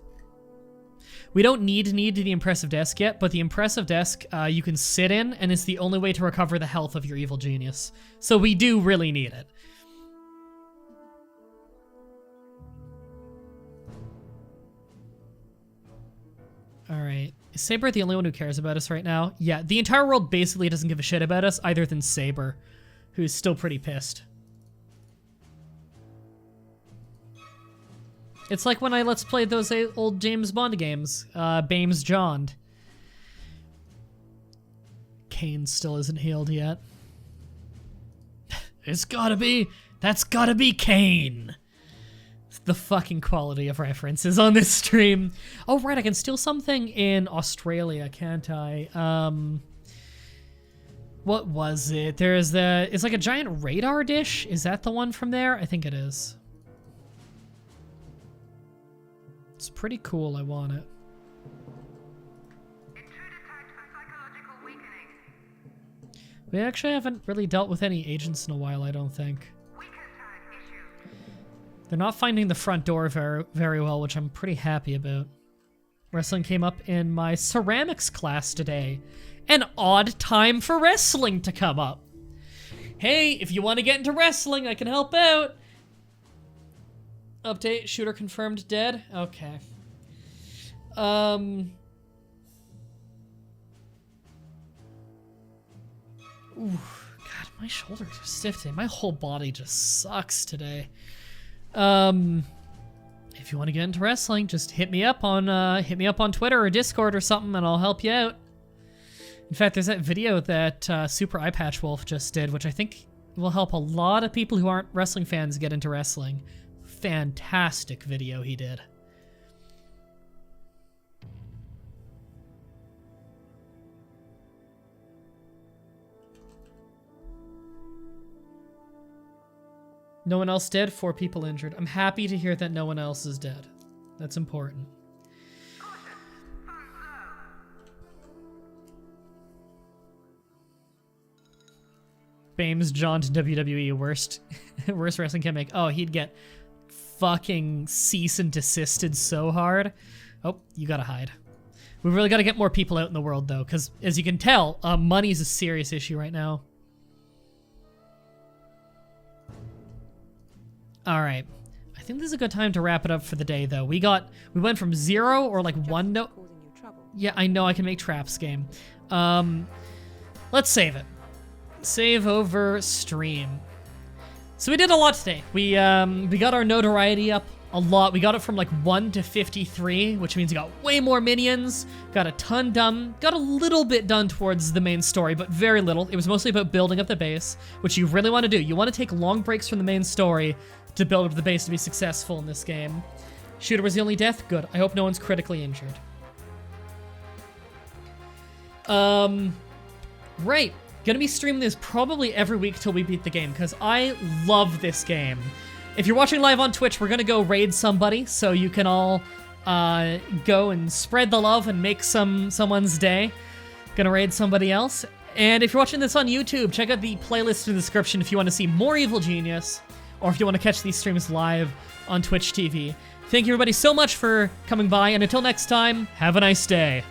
We don't need the impressive desk yet, but the impressive desk you can sit in, and it's the only way to recover the health of your evil genius. So we do really need it. Alright. Is Saber the only one who cares about us right now? Yeah, the entire world basically doesn't give a shit about us, other than Saber, who's still pretty pissed. It's like when I let's play those old James Bond games. Bames John. Kane still isn't healed yet. That's gotta be Kane! The fucking quality of references on this stream. Oh, right, I can steal something in Australia, can't I? What was it? It's like a giant radar dish. Is that the one from there? I think it is. It's pretty cool, I want it. We actually haven't really dealt with any agents in a while, I don't think. They're not finding the front door very well, which I'm pretty happy about. Wrestling came up in my ceramics class today. An odd time for wrestling to come up. Hey, if you want to get into wrestling, I can help out. Update, shooter confirmed dead. Okay. Ooh, God, my shoulders are stiff today. My whole body just sucks today. If you want to get into wrestling, just hit me up on Twitter or Discord or something, and I'll help you out. In fact, there's that video that Super Eyepatch Wolf just did, which I think will help a lot of people who aren't wrestling fans get into wrestling. Fantastic video he did. No one else dead, 4 people injured. I'm happy to hear that no one else is dead. That's important. Bames John to WWE, worst wrestling gimmick. Oh, he'd get fucking cease and desisted so hard. Oh, you gotta hide. We really gotta get more people out in the world though, because as you can tell, money's a serious issue right now. Alright. I think this is a good time to wrap it up for the day, though. We went from 0 or like 1 no... Yeah, I know I can make traps game. Let's save it. Save over stream. So we did a lot today. We got our notoriety up a lot. We got it from like 1 to 53, which means we got way more minions, got a ton done, got a little bit done towards the main story, but very little. It was mostly about building up the base, which you really want to do. You want to take long breaks from the main story to build up the base to be successful in this game. Shooter was the only death? Good. I hope no one's critically injured. Right. Gonna be streaming this probably every week till we beat the game, because I love this game. If you're watching live on Twitch, we're gonna go raid somebody, so you can all go and spread the love and make someone's day. Gonna raid somebody else. And if you're watching this on YouTube, check out the playlist in the description if you want to see more Evil Genius, or if you want to catch these streams live on Twitch TV. Thank you everybody so much for coming by, and until next time, have a nice day.